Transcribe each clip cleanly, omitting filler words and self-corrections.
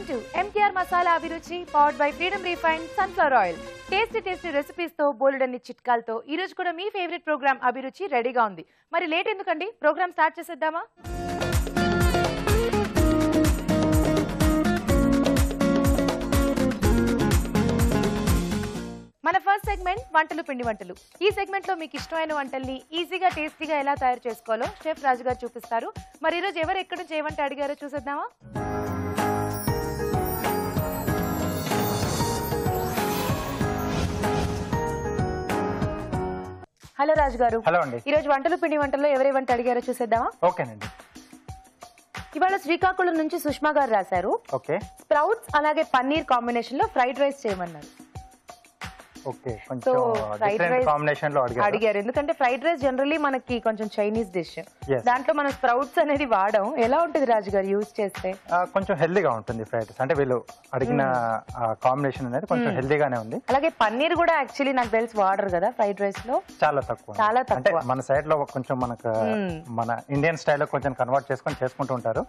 to MTR Masala Abhiruchi powered by Freedom Refined Sunflower Oil. Tasty recipes తో బోలెడన్ని చిట్కాలతో ఈ రోజు కూడా మీ ఫేవరెట్ ప్రోగ్రామ్ అభిరుచి రెడీగా ఉంది. మరి లేట్ ఎందుకండి, ప్రోగ్రామ్ స్టార్ట్ చేసేద్దామా? మన ఫస్ట్ సెగ్మెంట్ వంటలు పిండి వంటలు. ఈ సెగ్మెంట్ లో మీకు ఇష్టమైన వంటల్ని ఈజీగా టేస్టీగా ఎలా తయారు చేసుకోవాలో షెఫ్ రాజు గారు చూపిస్తారు. మరి ఈ రోజు ఎవరు ఎక్కడ నుంచి ఏ వంట అడిగారో చూసేద్దామా? హలో రాజు గారు. హలో అండి. ఈ రోజు వంటలు పిండి వంటల్లో ఎవరే వంట అడిగారో చూసేద్దామా? ఓకేనండి. ఇవాళ శ్రీకాకుళం నుంచి సుష్మా గారు రాశారు. ఓకే. స్ప్రౌట్స్ అలాగే పన్నీర్ కాంబినేషన్ లో ఫ్రైడ్ రైస్ చేయమన్నారు. ఓకే, కొంచెం డిఫరెంట్ కాంబినేషన్ లో అడిగారు. ఎందుకంటే ఫ్రైడ్ రైస్ జనరల్లీ మనకి కొంచెం చైనీస్ డిష్, దాంట్లో మనం స్ప్రౌట్స్ అనేది వాడడం. ఎలా ఉంటుంది రాజు గారు యూజ్ చేస్తే? కొంచెం హెల్దీగా ఉంటుంది ఫ్రైడ్ రైస్. అంటే వీళ్ళు అడిగిన కాంబినేషన్ అనేది కొంచెం హెల్దీగానే ఉంది. అలాగే పన్నీర్ కూడా యాక్చువల్లీ నాకు తెలిసి వాడరు కదా ఫ్రైడ్ రైస్ లో, చాలా తక్కువ. అంటే మన సైడ్ లో కొంచెం మనకు మన ఇండియన్ స్టైల్ లో కొంచెం కన్వర్ట్ చేసుకొని చేసుకుంటూ ఉంటారు.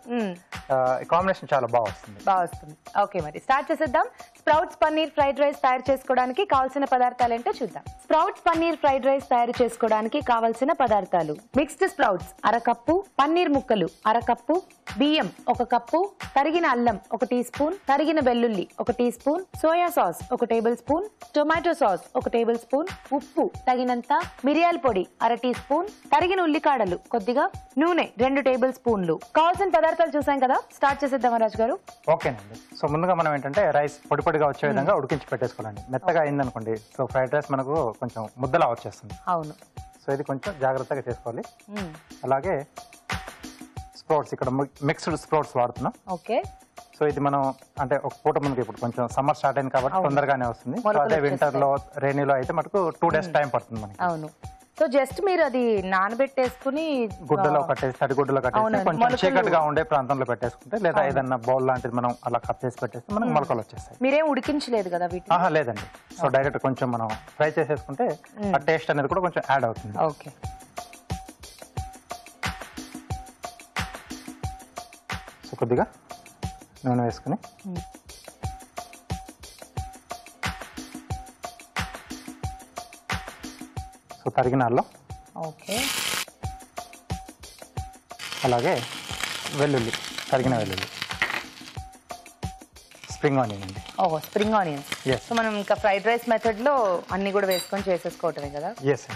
కాంబినేషన్ చాలా బాగా వస్తుంది. ఓకే, మరి స్టార్ట్ చేసేద్దాం. స్ప్రౌట్స్ పన్నీర్ ఫ్రైడ్ రైస్ తయారు చేసుకోవడానికి కావాల్సిన పదార్థాలు ఏంటో చూద్దాం. స్ప్రౌట్స్ పన్నీర్ ఫ్రైడ్ రైస్ తయారు చేసుకోవడానికి కావాల్సిన పదార్థాలు: మిక్స్డ్ స్ప్రౌట్స్ అరకప్పు, పన్నీర్ ముక్కలు అరకప్పు, బియ్యం 1 కప్పు, తరిగిన అల్లం 1 టీ స్పూన్, తరిగిన వెల్లుల్లి 1 teaspoon, soya sauce 1 tablespoon, tomato sauce 1 tablespoon, ఉప్పు తగినంత, మిరియాల పొడి 1/2 టీ స్పూన్, తరిగిన ఉల్లికాడలు కొద్దిగా, నూనె 2 టేబుల్ స్పూన్లు. కావాల్సిన పదార్థాలు చూసాం కదా, స్టార్ట్ చేసేద్దామా రాజు గారు? ఓకేనండి. సో ముందుగా మనం ఏంటంటే రైస్ పొడి పొడిగా వచ్చే విధంగా ఉడికించి పెట్టేసుకోవాలండి. మెత్తగా అయిందనుకోండి సో ఫ్రైడ్ రైస్ మనకు కొంచెం ముద్దలా వచ్చేస్తుంది. అవును. సో ఇది కొంచెం జాగ్రత్తగా చేసుకోవాలి. అలాగే స్ప్రౌట్స్, ఇక్కడ మిక్స్డ్ స్ప్రౌట్స్ వాడుతున్నాం. ఓకే. సో ఇది మనం అంటే ఒక పూట ముందుకు, ఇప్పుడు కొంచెం సమ్మర్ స్టార్ట్ అయింది కాబట్టి తొందరగానే వస్తుంది. అదే వింటర్ లో రైనీలో అయితే మనకు 2 డేస్ టైం పడుతుంది మనకి. అవును. సో జస్ట్ మీరు అది నానబెట్టేసుకుని గుడ్డలో కట్టేసి, తడి గుడ్డలో కట్టేసి కొంచెం చీకటిగా ఉండే ప్రాంతంలో పెట్టేసుకుంటే, లేదా ఏదన్నా బౌల్ లాంటిది మనం అలా కట్ చేసి పెట్టేస్తే మనకు మొలకలు వచ్చేస్తాయి. మీరేం ఉడికించలేదు కదా వీటిని? లేదండి. సో డైరెక్ట్ కొంచెం మనం ఫ్రై చేసేసుకుంటే ఆ టేస్ట్ అనేది కూడా కొంచెం యాడ్ అవుతుంది. ఓకే. సో కొద్దిగా నూనె వేసుకుని సో తరిగిన అల్లం, ఓకే, అలాగే వెల్లుల్లి, తరిగిన వెల్లుల్లి, స్ప్రింగ్ ఆనియన్ అండి. ఓహో, స్ప్రింగ్ ఆనియన్స్. సో మనం ఇంకా ఫ్రైడ్ రైస్ మెథడ్ లో అన్ని కూడా వేసుకొని చేసేసుకోవటమే కదా? ఎస్.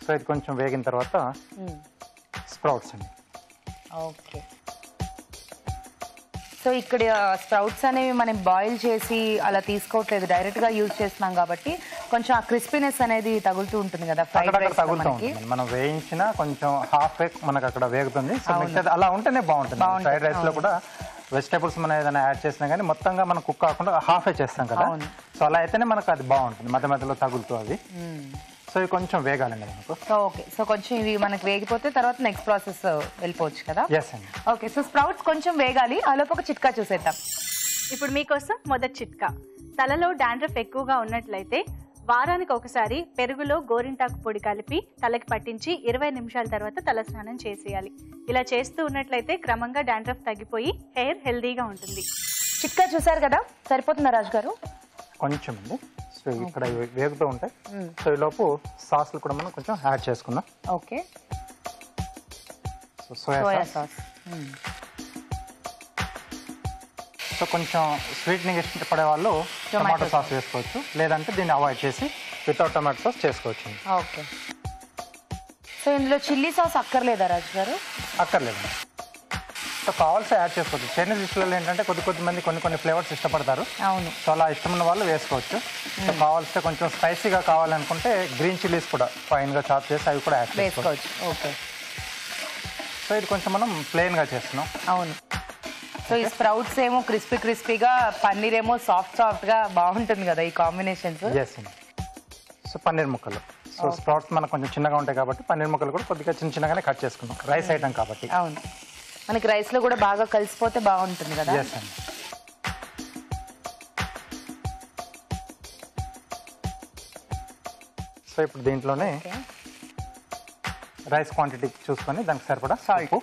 సో ఇది కొంచెం వేగిన తర్వాత స్ప్రౌట్స్ అండి. ఓకే. సో ఇక్కడ స్ప్రౌట్స్ అనేవి మనం బాయిల్ చేసి అలా తీసుకోవట్లేదు, డైరెక్ట్ గా యూజ్ చేస్తున్నాం కాబట్టి కొంచెం ఆ క్రిస్పీనెస్ అనేది తగులుతూ ఉంటుంది కదా ఫ్రైడ్ రైస్. తగులుతూ ఉంటుంది. మనం వేయించిన కొంచెం హాఫ్ వేక్ మనకు అక్కడ వేగుతుంది. సో అలా ఉంటేనే బాగుంటుంది. ఫ్రైడ్ రైస్ లో కూడా వెజిటేబుల్స్ మనం ఏదైనా యాడ్ చేసినా కానీ మొత్తంగా మనం కుక్ కాకుండా హాఫే చేస్తాం కదా. సో అలా అయితేనే మనకు అది బాగుంటుంది, మధ్య మధ్యలో తగులుతూ అది. సో ఇవి కొంచెం వేగాలండి మనకు. ఓకే. సో కొంచెం ఇవి మనకు వేగిపోతే తర్వాత నెక్స్ట్ ప్రాసెస్ వెళ్ళిపోవచ్చు కదా? ఎస్ అండి. ఓకే. సో స్ప్రౌట్స్ కొంచెం వేగాలి, ఆలోపు ఒక చిట్కా చూసేద్దాం. ఇప్పుడు మీకోసం మొదటి చిట్కా. తలలో డాండ్రఫ్ ఎక్కువగా ఉన్నట్లయితే వారానికి ఒకసారి పెరుగులో గోరింటాకు పొడి కలిపి తలకి పట్టించి 20 నిమిషాల తర్వాత తల స్నానం చేసేయాలి. ఇలా చేస్తూ ఉన్నట్లయితే క్రమంగా డాండ్రఫ్ తగ్గిపోయి హెయిర్ హెల్దీగా ఉంటుంది. చిట్కా చూసారు కదా, సరిపోతుందా రాజు గారు? కొంచెం అండి. సో ఇక్కడ వేగుతూ ఉంటాయి. సో ఈ లోపు సాస్లు కూడా మనం కొంచెం యాడ్ చేసుకుందాం. Okay. So soya sauce. So కొంచెం స్వీట్నింగ్ ఇష్టపడే వాళ్ళు టమాటో సాస్ వేసుకోవచ్చు, లేదంటే దీన్ని అవాయిడ్ చేసి వితౌట్ టమాటో సాస్ చేసుకోవచ్చు. ఓకే. సో ఇందులో చిల్లీ సాస్ అక్కర్లేదా రాజు గారు? అక్కర్లేదు. సో కావాల్సి యాడ్ చేసుకోవచ్చు. చైనీస్ డిష్లలో ఏంటంటే కొద్ది మంది కొన్ని ఫ్లేవర్స్ ఇష్టపడతారు. అవును. సో అలా ఇష్టమైన వాళ్ళు వేసుకోవచ్చు. సో కావాల్సి కొంచెం స్పైసీగా కావాలనుకుంటే గ్రీన్ చిల్లీస్ కూడా ఫైన్గా చాప్ చేసి అవి కూడా యాడ్ చేసుకోవచ్చు. ఓకే. సో ఇది కొంచెం మనం ప్లెయిన్గా చేస్తున్నాం. అవును. సో ఈ స్ప్రౌట్స్ ఏమో క్రిస్పీగా, పన్నీర్ ఏమో సాఫ్ట్గా బాగుంటుంది కదా ఈ కాంబినేషన్స్. ఎస్. సో పన్నీర్ ముక్కలు, సో స్ప్రౌట్స్ మనకు కొంచెం చిన్నగా ఉంటాయి కాబట్టి పన్నీర్ ముక్కలు కూడా కొద్దిగా చిన్నగానే కట్ చేసుకున్నాం, రైస్ ఐటమ్ కాబట్టి. అవును, మనకి రైస్ లో కూడా బాగా కలిసిపోతే బాగుంటుంది కదా. ఎస్ అండి. సో ఇప్పుడు దీంట్లోనే రైస్ క్వాంటిటీ చూసుకొని దానికి సరిపడా సాల్ట్,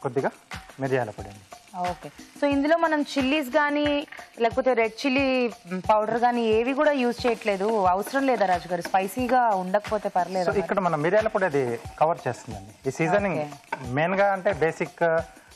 కొద్దిగా మిరియాల పొడి అండి. ఓకే. సో ఇందులో మనం చిల్లీస్ కానీ లేకపోతే రెడ్ చిల్లీ పౌడర్ కానీ ఏవి కూడా యూజ్ చేయట్లేదు, అవసరం లేదా రాజు గారు? స్పైసీగా ఉండకపోతే పర్లేదు. సో ఇక్కడ మనం మిరియాల పొడి అది కవర్ చేస్తుందండి. ఈ సీజనింగ్ మెయిన్ గా అంటే బేసిక్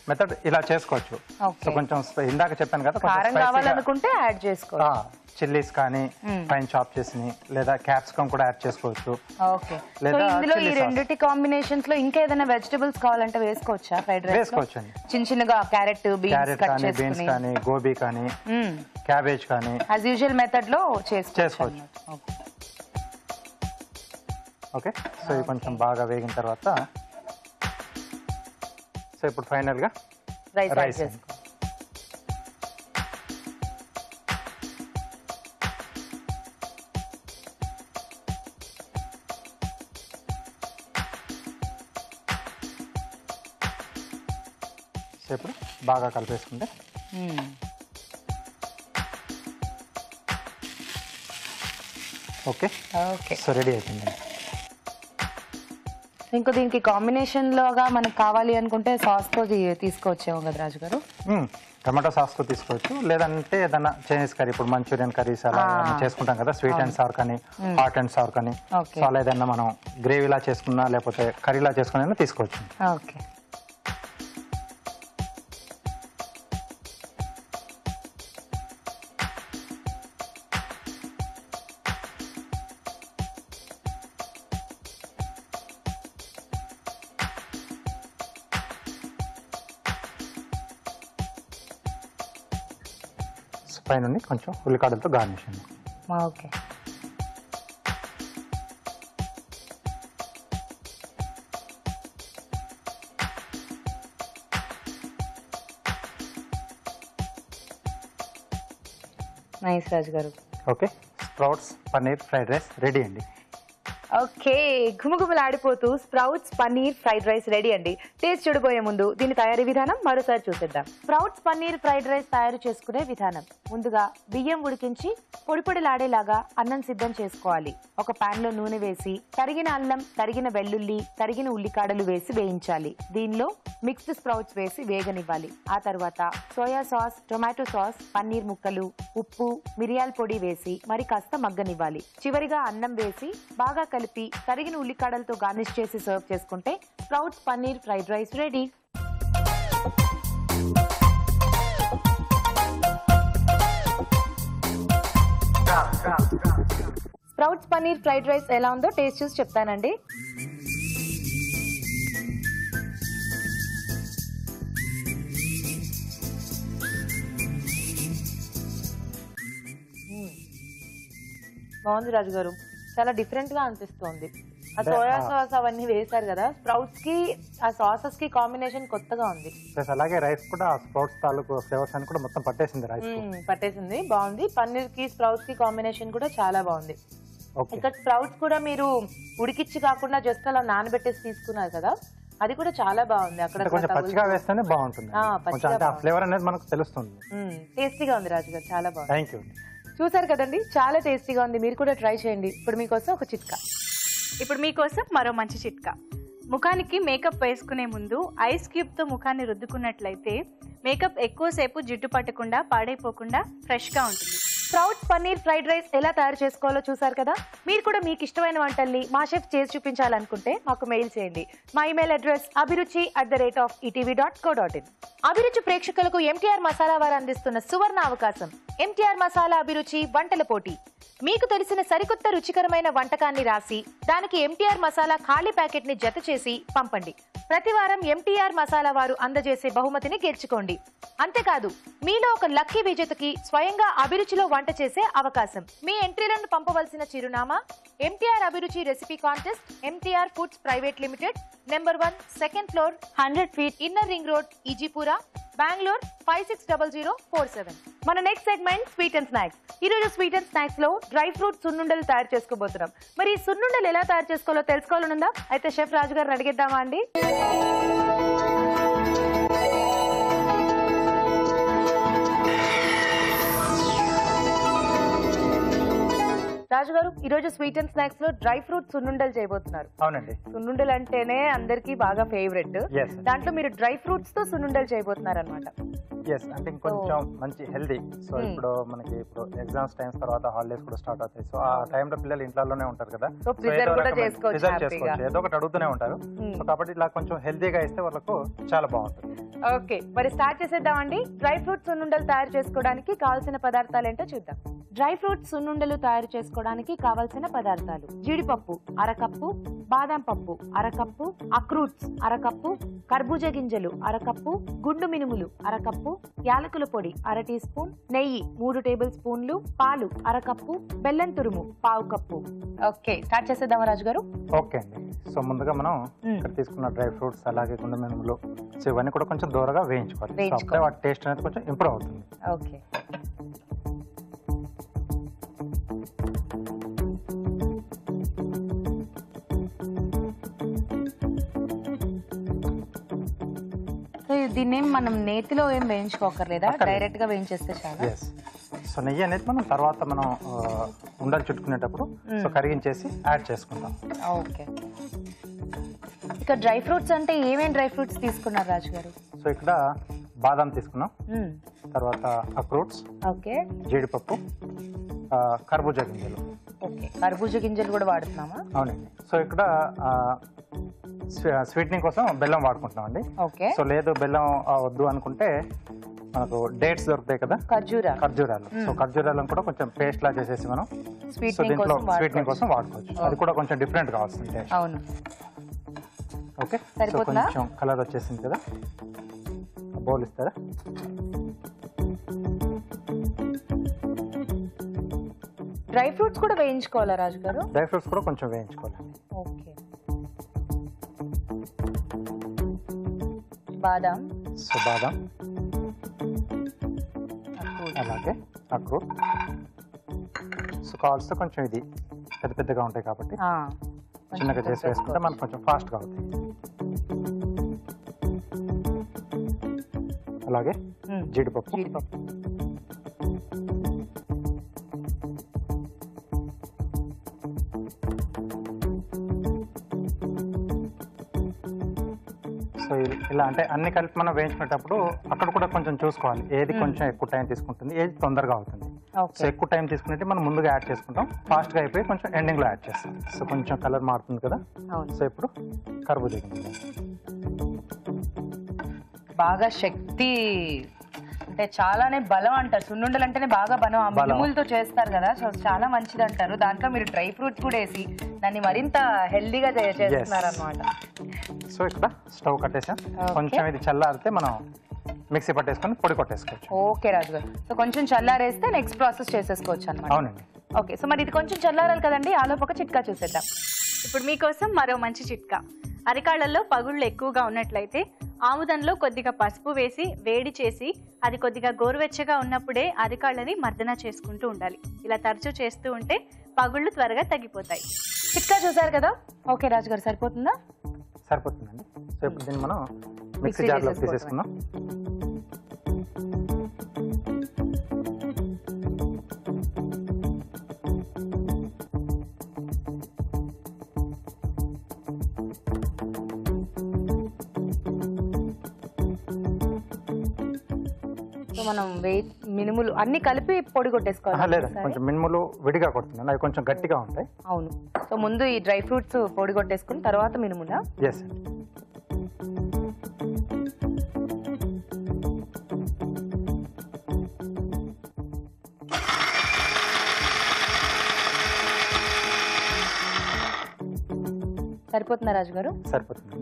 మెథడ్ ఇలా చేసుకోవచ్చు. సో కొంచెం ఇందాక చెప్పాను కదా, కారం కావాలనుకుంటే యాడ్ చేసుకోవచ్చు. చిల్లీస్ కానీ పైన చాప్ చేసి లేదా క్యాప్సికమ్ కూడా యాడ్ చేసుకోవచ్చు. ఓకే. సో ఇందులో ఈ రెండిటి కాంబినేషన్స్ లో ఇంకా ఏదైనా వెజిటబుల్స్ కావాలంటే వేసుకోవచ్చా ఫ్రైడ్ రైస్? వేసుకోవచ్చు అండి. చిన్న చిన్నగా క్యారెట్, బీన్స్ కానీ బీన్స్ కానీ గోబీ కానీ క్యాబేజ్ కానీ యాజ్ యూజువల్ మెథడ్ లో చేసుకోవచ్చు. ఓకే. సో ఇది కొంచెం బాగా వేగిన తర్వాత సో ఇప్పుడు ఫైనల్ గా రైస్ ఇప్పుడు బాగా కలిపేసుకుంటే ఓకే. సో రెడీ అయిపోయింది. ఇంకో దీనికి కాంబినేషన్ లోగా మనకు కావాలి అనుకుంటే సాస్ తో తీసుకోవచ్చేమో కదా రాజు గారు? టమాటో సాస్ తో తీసుకోవచ్చు, లేదంటే ఏదైనా చైనీస్ కర్రీ, ఇప్పుడు మంచూరియన్ కర్రీస్ అలా చేసుకుంటాం కదా, స్వీట్ అండ్ సార్ కానీ హాట్ అండ్ సార్ కానీ, సో అలా ఏదైనా మనం గ్రేవీలా చేసుకున్నా లేకపోతే కర్రీలా చేసుకున్నా తీసుకోవచ్చు. ఓకే. పైన కొంచెం ఉల్లికాడలతో గార్నిష్ అండి. Okay. Nice Raju garu. Okay. Sprouts paneer fried rice ready అండి. ఓకే. గుమగుమలాడిపోతూ sprouts paneer fried rice ready అండి. టేస్ట్ చూడబోయే ముందు దీని తయారీ విధానం మరోసారి చూసేద్దాం. స్ప్రౌట్స్ పన్నీర్ ఫ్రైడ్ రైస్ తయారు చేసుకునే విధానం: ముందుగా బియ్యం ఉడికించి పొడిలాడేలాగా అన్నం సిద్ధం చేసుకోవాలి. ఒక పాన్ లో నూనె వేసి తరిగిన అల్లం, తరిగిన వెల్లుల్లి, తరిగిన ఉల్లికాడలు వేసి వేయించాలి. దీనిలో మిక్స్డ్ స్ప్రౌట్స్ వేసి వేగనివ్వాలి. ఆ తర్వాత soya sauce, tomato sauce, paneer ముక్కలు, ఉప్పు, మిరియాల పొడి వేసి మరి కాస్త మగ్గనివ్వాలి. చివరిగా అన్నం వేసి బాగా కలిపి తరిగిన ఉల్లికాడలతో గార్నిష్ చేసి సర్వ్ చేసుకుంటే sprouts paneer fried rice ready. Sprouts paneer fried rice ఎలా ఉందో టేస్ట్ చూసి చెప్తానండి. బాగుంది రాజు గారు, చాలా డిఫరెంట్ గా అనిపిస్తుంది. ఆ సోయా సాస్ అవన్నీ వేశారు కదా, స్ప్రౌట్స్ కి ఆ సాసెస్ కి కాంబినేషన్ కొత్తగా ఉంది. అలాగే రైస్ కూడా స్ప్రౌట్స్ తాలూకు ఫ్లేవర్స్ అని కూడా మొత్తం పట్టేసింది, రైస్ పట్టేసింది. బాగుంది. పన్నీర్ కి స్ప్రౌట్స్ కి కాంబినేషన్ కూడా చాలా బాగుంది. ఇక్కడ స్ప్రౌట్స్ కూడా మీరు ఉడికిచ్చి కాకుండా జస్ట్ అలా నానబెట్టేసి తీసుకున్నారు కదా, అది కూడా చాలా బాగుంది. అక్కడ కొంచెం పచ్చిగా వేస్తేనే బాగుంటుంది, ఆ ఫ్లేవర్ అనేది మనకు తెలుస్తుంది. టేస్టీగా ఉంది రాజు గారు, చాలా బాగుంది. Thank you. చూసారు కదండి, చాలా టేస్టీగా ఉంది. మీరు కూడా ట్రై చేయండి. ఇప్పుడు మీకోసం ఒక చిట్కా. ఇప్పుడు మీకోసం మరో మంచి చిట్కా. ముఖానికి మేకప్ వేసుకునే ముందు ఐస్ క్యూబ్ తో ముఖాన్ని రుద్దుకున్నట్లయితే మేకప్ ఎక్కువసేపు జిడ్డు పట్టకుండా పాడైపోకుండా ఫ్రెష్ గా ఉంటుంది. స్ప్రౌట్స్ పన్నీర్ ఫ్రైడ్ రైస్ ఎలా తయారు చేసుకోవాలో చూసారు కదా. మీరు కూడా మీకు ఇష్టమైన వంటల్ని మా షెఫ్ చేసి చూపించాలనుకుంటే మాకు మెయిల్ చేయండి. మా ఇమెయిల్ అడ్రస్ abhiruchi@etv.co.in. అభిరుచి ప్రేక్షకులకు ఎంటీఆర్ మసాలా వారు అందిస్తున్న సువర్ణ అవకాశం. ఎంటీఆర్ మసాలా అభిరుచి వంటల పోటీ. మీకు తెలిసిన సరికొత్త రుచికరమైన వంటకాన్ని రాసి దానికి ఎంటీఆర్ మసాలా ఖాళీ ప్యాకెట్ ని జత చేసి పంపండి. ప్రతి వారం ఎంటీఆర్ మసాలా వారు అందజేసే బహుమతిని గెలుచుకోండి. అంతేకాదు, మీలో ఒక లక్కీ విజేతకి స్వయంగా అభిరుచిలో వంట చేసే అవకాశం. మీ ఎంట్రీలను పంపవలసిన చిరునామా: MTR Abhiruchi recipe contest, MTR foods private limited, number 1, second floor, 100 feet, inner ring road, Ejipura, Bengaluru 560047. మన next segment sweet and snacks. ఈ రోజు స్వీట్ అండ్ స్నాక్స్ లో డ్రై ఫ్రూట్ సున్నుండలు తయారు చేసుకోబోతున్నాం. మరి ఈ సున్నుండలు ఎలా తయారు చేసుకోవాలో తెలుసుకోవాలనుందా? అయితే షెఫ్ రాజు గారిని అడిగేద్దామా అండి? రాజు గారు ఈ రోజు స్వీట్ అండ్ స్నాక్స్ లో డ్రై ఫ్రూట్ సున్నుండలు చేయబోతున్నారు. అవునండి. సున్నుండలు అంటేనే అందరికి బాగా ఫేవరెట్. దాంట్లో మీరు డ్రై ఫ్రూట్స్ తో సున్నుండలు చేయబోతున్నారు అనమాట. ఎస్, అంటే ఇంకొంచెం మంచి హెల్దీ. సో ఇప్పుడు మనకి ఇప్పుడు ఎగ్జామ్స్ టైమ్స్ తర్వాత హాలిడేస్ కూడా స్టార్ట్ అవుతాయి. సో ఆ టైంలో పిల్లలు ఇంట్లోనే ఉంటారు కదా, ఏదో ఒకటి అడుగుతూనే ఉంటారు. సో కాబట్టి ఇలా కొంచెం హెల్దీగా ఇస్తే వాళ్ళకు చాలా బాగుంటుంది. ఓకే, మరి స్టార్ట్ చేసేద్దామండి. డ్రై ఫ్రూట్ సున్నుండలు తయారు చేసుకోవడానికి కావాల్సిన పదార్థాలు ఏంటో చూద్దాం. డ్రై ఫ్రూట్ సున్నుండలు తయారు చేసుకోవడానికి కావాల్సిన పదార్థాలు: జీడిపప్పు అరకప్పు, బాదం పప్పు అరకప్పు, అక్రూట్స్ అరకప్పు, కర్బూజా గింజలు అరకప్పు, గుండు మినుములు అరకప్పు, యాలకుల పొడి 1/2 టీ స్పూన్, నెయ్యి 3 టేబుల్ స్పూన్లు, పాలు అరకప్పు, బెల్లం తురుము 1/2 కప్పు. ఓకే, స్టార్ట్ చేసేద్దామా రాజు గారు? ఓకే అండి. సో ముందుగా మనం ఇక్కడ తీసుకున్న డ్రై ఫ్రూట్స్ అలాగే గుండు మినుములు, సో ఇవన్నీ కూడా కొంచెం దూరంగా వేయించుకోవాలి. అప్పుడే వాటి టేస్ట్ అనేది కొంచెం ఇంప్రూవ్ అవుతుంది. ఓకే, దీన్ని మనం నేతిలో ఏం వేయించుకోకర్లేదా? డైరెక్ట్ గా వేయించేస్తే చాలా. సో నెయ్యి అనేది మనం తర్వాత మనం ఉండలు చుట్టుకునేటప్పుడు సో కరిగించేసి యాడ్ చేసుకుంటాం. ఓకే, ఇక డ్రై ఫ్రూట్స్ అంటే ఏమేం డ్రై ఫ్రూట్స్ తీసుకున్నారు రాజు గారు? సో ఇక్కడ బాదం తీసుకున్నాం, తర్వాత అక్రూట్స్, ఓకే, జీడిపప్పు, కర్బూజా గింజలు. ఓకే, కర్బూజా గింజలు కూడా వాడుతున్నామా? అవునండి. సో ఇక్కడ స్వీట్నింగ్ కోసం బెల్లం వాడుకుంటున్నాం అండి. ఓకే, సో లేదు బెల్లం వద్దు అనుకుంటే మనకు డేట్స్ దొరుకుతాయి కదా, ఖర్జూరాలు. సో ఖర్జూరాలను కూడా కొంచెం పేస్ట్ లా చేసేసి మనం సో దీంట్లో స్వీట్నింగ్ కోసం వాడుకోవచ్చు. అది కూడా కొంచెం డిఫరెంట్ గా వస్తుంది. అవును. ఓకే, సో కొంచెం కలర్ వచ్చేసింది కదా, బౌల్ ఇస్తారా? డ్రై ఫ్రూట్స్ కూడా వేయించుకోవాలా రాజు గారు? డ్రై ఫ్రూట్స్ కూడా కొంచెం వేయించుకోవాలి. ఓకే, బాదం, సో బాదం అలాగే అక్రూట్. సో కావాల్సి కొంచెం ఇది పెద్ద పెద్దగా ఉంటాయి కాబట్టి చిన్నగా చేసి వేసుకుంటే మనకు కొంచెం ఫాస్ట్గా అవుతాయి. అలాగే జీడిపప్పు, సో ఇలా అంటే అన్ని కలిపి మనం వేయించుకునేటప్పుడు అక్కడ కూడా కొంచెం చూసుకోవాలి, ఏది కొంచెం ఎక్కువ టైం తీసుకుంటుంది, ఏది తొందరగా అవుతుంది. సో ఎక్కువ టైం తీసుకునేది మనం ముందుగా యాడ్ చేసుకుంటాం, ఫాస్ట్ గా అయిపోయి కొంచెం ఎండింగ్ లో యాడ్ చేస్తాం. సో కొంచెం కలర్ మారుతుంది కదా. సో ఇప్పుడు కర్బూజా గింజలు బాగా శక్తి అంటే చాలానే బలం అంటారు. సున్నుండలు అంటేనే బాగా బలం, మినుములతో చేస్తారు కదా, సో చాలా మంచిది అంటారు. దాంట్లో మీరు డ్రై ఫ్రూట్స్ కూడా వేసి దాన్ని మరింత హెల్దీగా చేస్తున్నారు అనమాట. సో ఇక్కడ స్టవ్ కట్టేసాం, కొంచెం ఇది చల్లారితే మనం మిక్సీ పట్టేసుకొని పొడి కొట్టేసుకోవచ్చు. ఓకే రాజు గారు, సో కొంచెం చల్లారేస్తే నెక్స్ట్ ప్రాసెస్ చేసేసుకోవచ్చు అనమాట. అవునండి. ఓకే, సో మరి ఇది కొంచెం చల్లారాలి కదండి, ఆలోపు ఒక చిట్కా చూసేద్దాం. ఇప్పుడు మీకోసం మరో మంచి చిట్కా. అరికాళ్లలో పగుళ్ళు ఎక్కువగా ఉన్నట్లయితే ఆముదంలో కొద్దిగా పసుపు వేసి వేడి చేసి అది కొద్దిగా గోరువెచ్చగా ఉన్నప్పుడే అరికాళ్ళని మర్దన చేసుకుంటూ ఉండాలి. ఇలా తరచూ చేస్తూ ఉంటే పగుళ్ళు త్వరగా తగ్గిపోతాయి. చిట్కా చూసారు కదా. ఓకే రాజు గారు, సరిపోతుందా? సరిపోతుందండి. సో ఇప్పుడు దీన్ని మనం మిక్సీ జార్లో తీసేసుకుందాం. మనం మినుములు అన్ని కలిపి పొడి కొట్టేసుకోవాలి లేదా కొంచెం మినుములు విడిగా కొడుతున్నాను, అవి కొంచెం గట్టిగా ఉంటాయి. అవును, సో ముందు ఈ డ్రై ఫ్రూట్స్ పొడి కొట్టేసుకుని తర్వాత మినుములా? ఎస్. సరిపోతుందా రాజు గారు? సరిపోతుంది.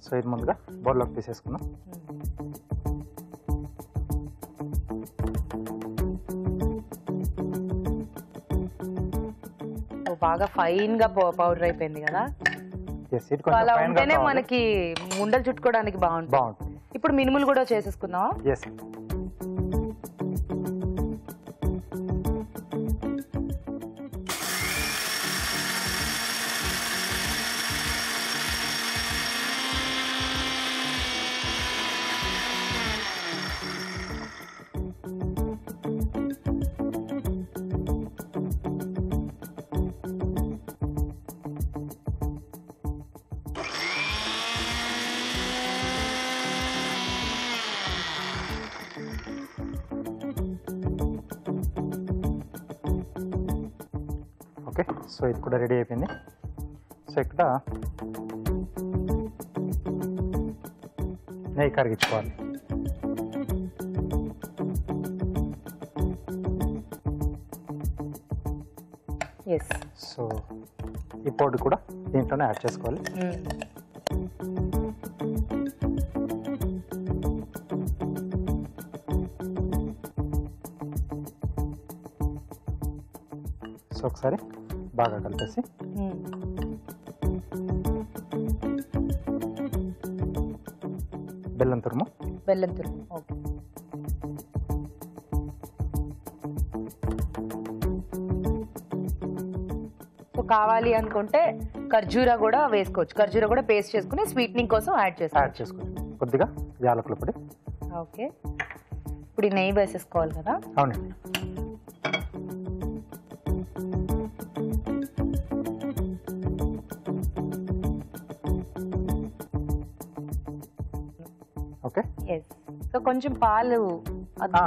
సో ఇది ముందుగా బౌల్లోకి తీసేసుకున్నాం. బాగా ఫైన్ గా పౌడర్ అయిపోయింది కదా. అలా ఉంటేనే మనకి ఉండలు చుట్టుకోవడానికి బాగుంటుంది. ఇప్పుడు మినుములు కూడా చేసేసుకుందాం. సో ఇది కూడా రెడీ అయిపోయింది. సో ఇక్కడ నెయ్యి కరిగించుకోవాలి. సో ఈ పౌడర్ కూడా దీంట్లోనే యాడ్ చేసుకోవాలి. సో ఒకసారి బాగా కలిపేసి బెల్లం తురుము. ఓకే. సో కావాలి అనుకుంటే ఖర్జూరా కూడా వేసుకోవచ్చు. ఖర్జూరా కూడా పేస్ట్ చేసుకుని స్వీట్నింగ్ కోసం యాడ్ చేసుకోవచ్చు. కొద్దిగా యాలకుల పొడి. ఓకే. ఇప్పుడు ఈ నెయ్యి వేసేసుకోవాలి కదా. అవునండి. ఓకే. సో కొంచెం పాలు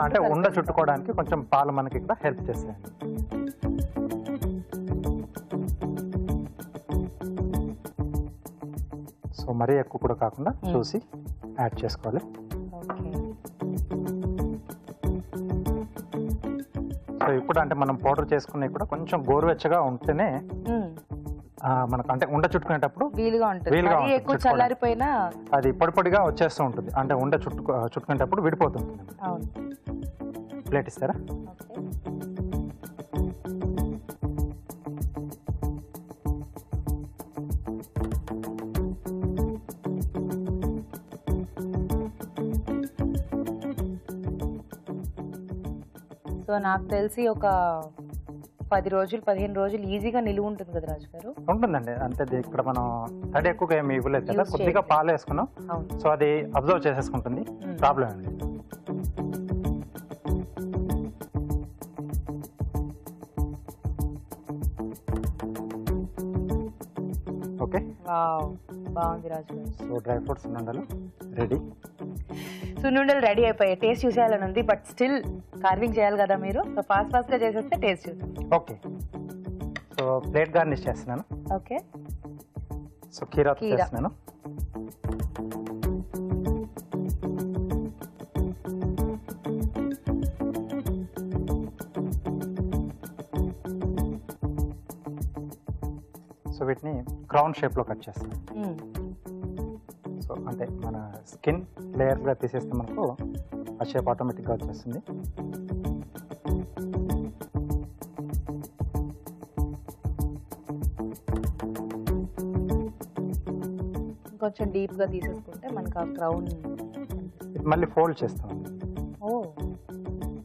అంటే ఉండ చుట్టుకోవడానికి కొంచెం పాలు మనకి ఇక్కడ హెల్ప్ చేస్తాయండి. సో మరీ ఎక్కువ కూడా కాకుండా చూసి యాడ్ చేసుకోవాలి. సో ఇప్పుడు అంటే మనం పౌడర్ చేసుకునే కూడా కొంచెం గోరువెచ్చగా ఉంటేనే మనకు అంటే ఉండ చుట్టుకునేటప్పుడు వీలుగా ఎక్కువ చల్లారిపోయినా అది పొడి పొడిగా వచ్చేస్తూ ఉంటుంది. అంటే ఉండ చుట్టుకునేటప్పుడు విడిపోతుంది. ప్లేట్ ఇస్తారా? సో నాకు తెలిసి ఒక 10 రోజులు 15 రోజులు ఈజీగా నిలువ ఉంటుంది కదా రాజు గారు. ఉంటుందండి. అంటే ఇక్కడ మనం తడి ఎక్కువగా ఏమి ఇవ్వలేదు కదా, కొద్దిగా పాలు వేసుకున్నాం. సో అది అబ్జర్వ్ చేసేసుకుంటుంది. ప్రాబ్లం అండి. ఓకే, బాగుంది రాజు గారు. సో డ్రై ఫ్రూట్స్ సున్నుండలు రెడీ. సున్నుండలు రెడీ అయిపోయాయి. టేస్ట్ చూసేయాలని ఉంది, బట్ స్టిల్ కార్వింగ్ చేయాలి కదా మీరు. సో ఫాస్ట్ గా చేసేస్తే టేస్ట్ చూద్దాం. ఓకే. సో ప్లేట్ గార్నిష్ చేస్తున్నాను. ఓకే. సో కీరా చేస్తున్నాను. సో వీటిని క్రౌన్ షేప్ లో కట్ చేస్తాను. సో అంటే మన స్కిన్ లేయర్స్గా తీసేస్తే మనకు ఆ షేప్ ఆటోమేటిక్గా వచ్చేస్తుంది. కొంచెం డీప్గా తీసేసుకుంటే మనకు ఆ క్రౌన్ మళ్ళీ ఫోల్డ్ చేస్తాం. ఓ,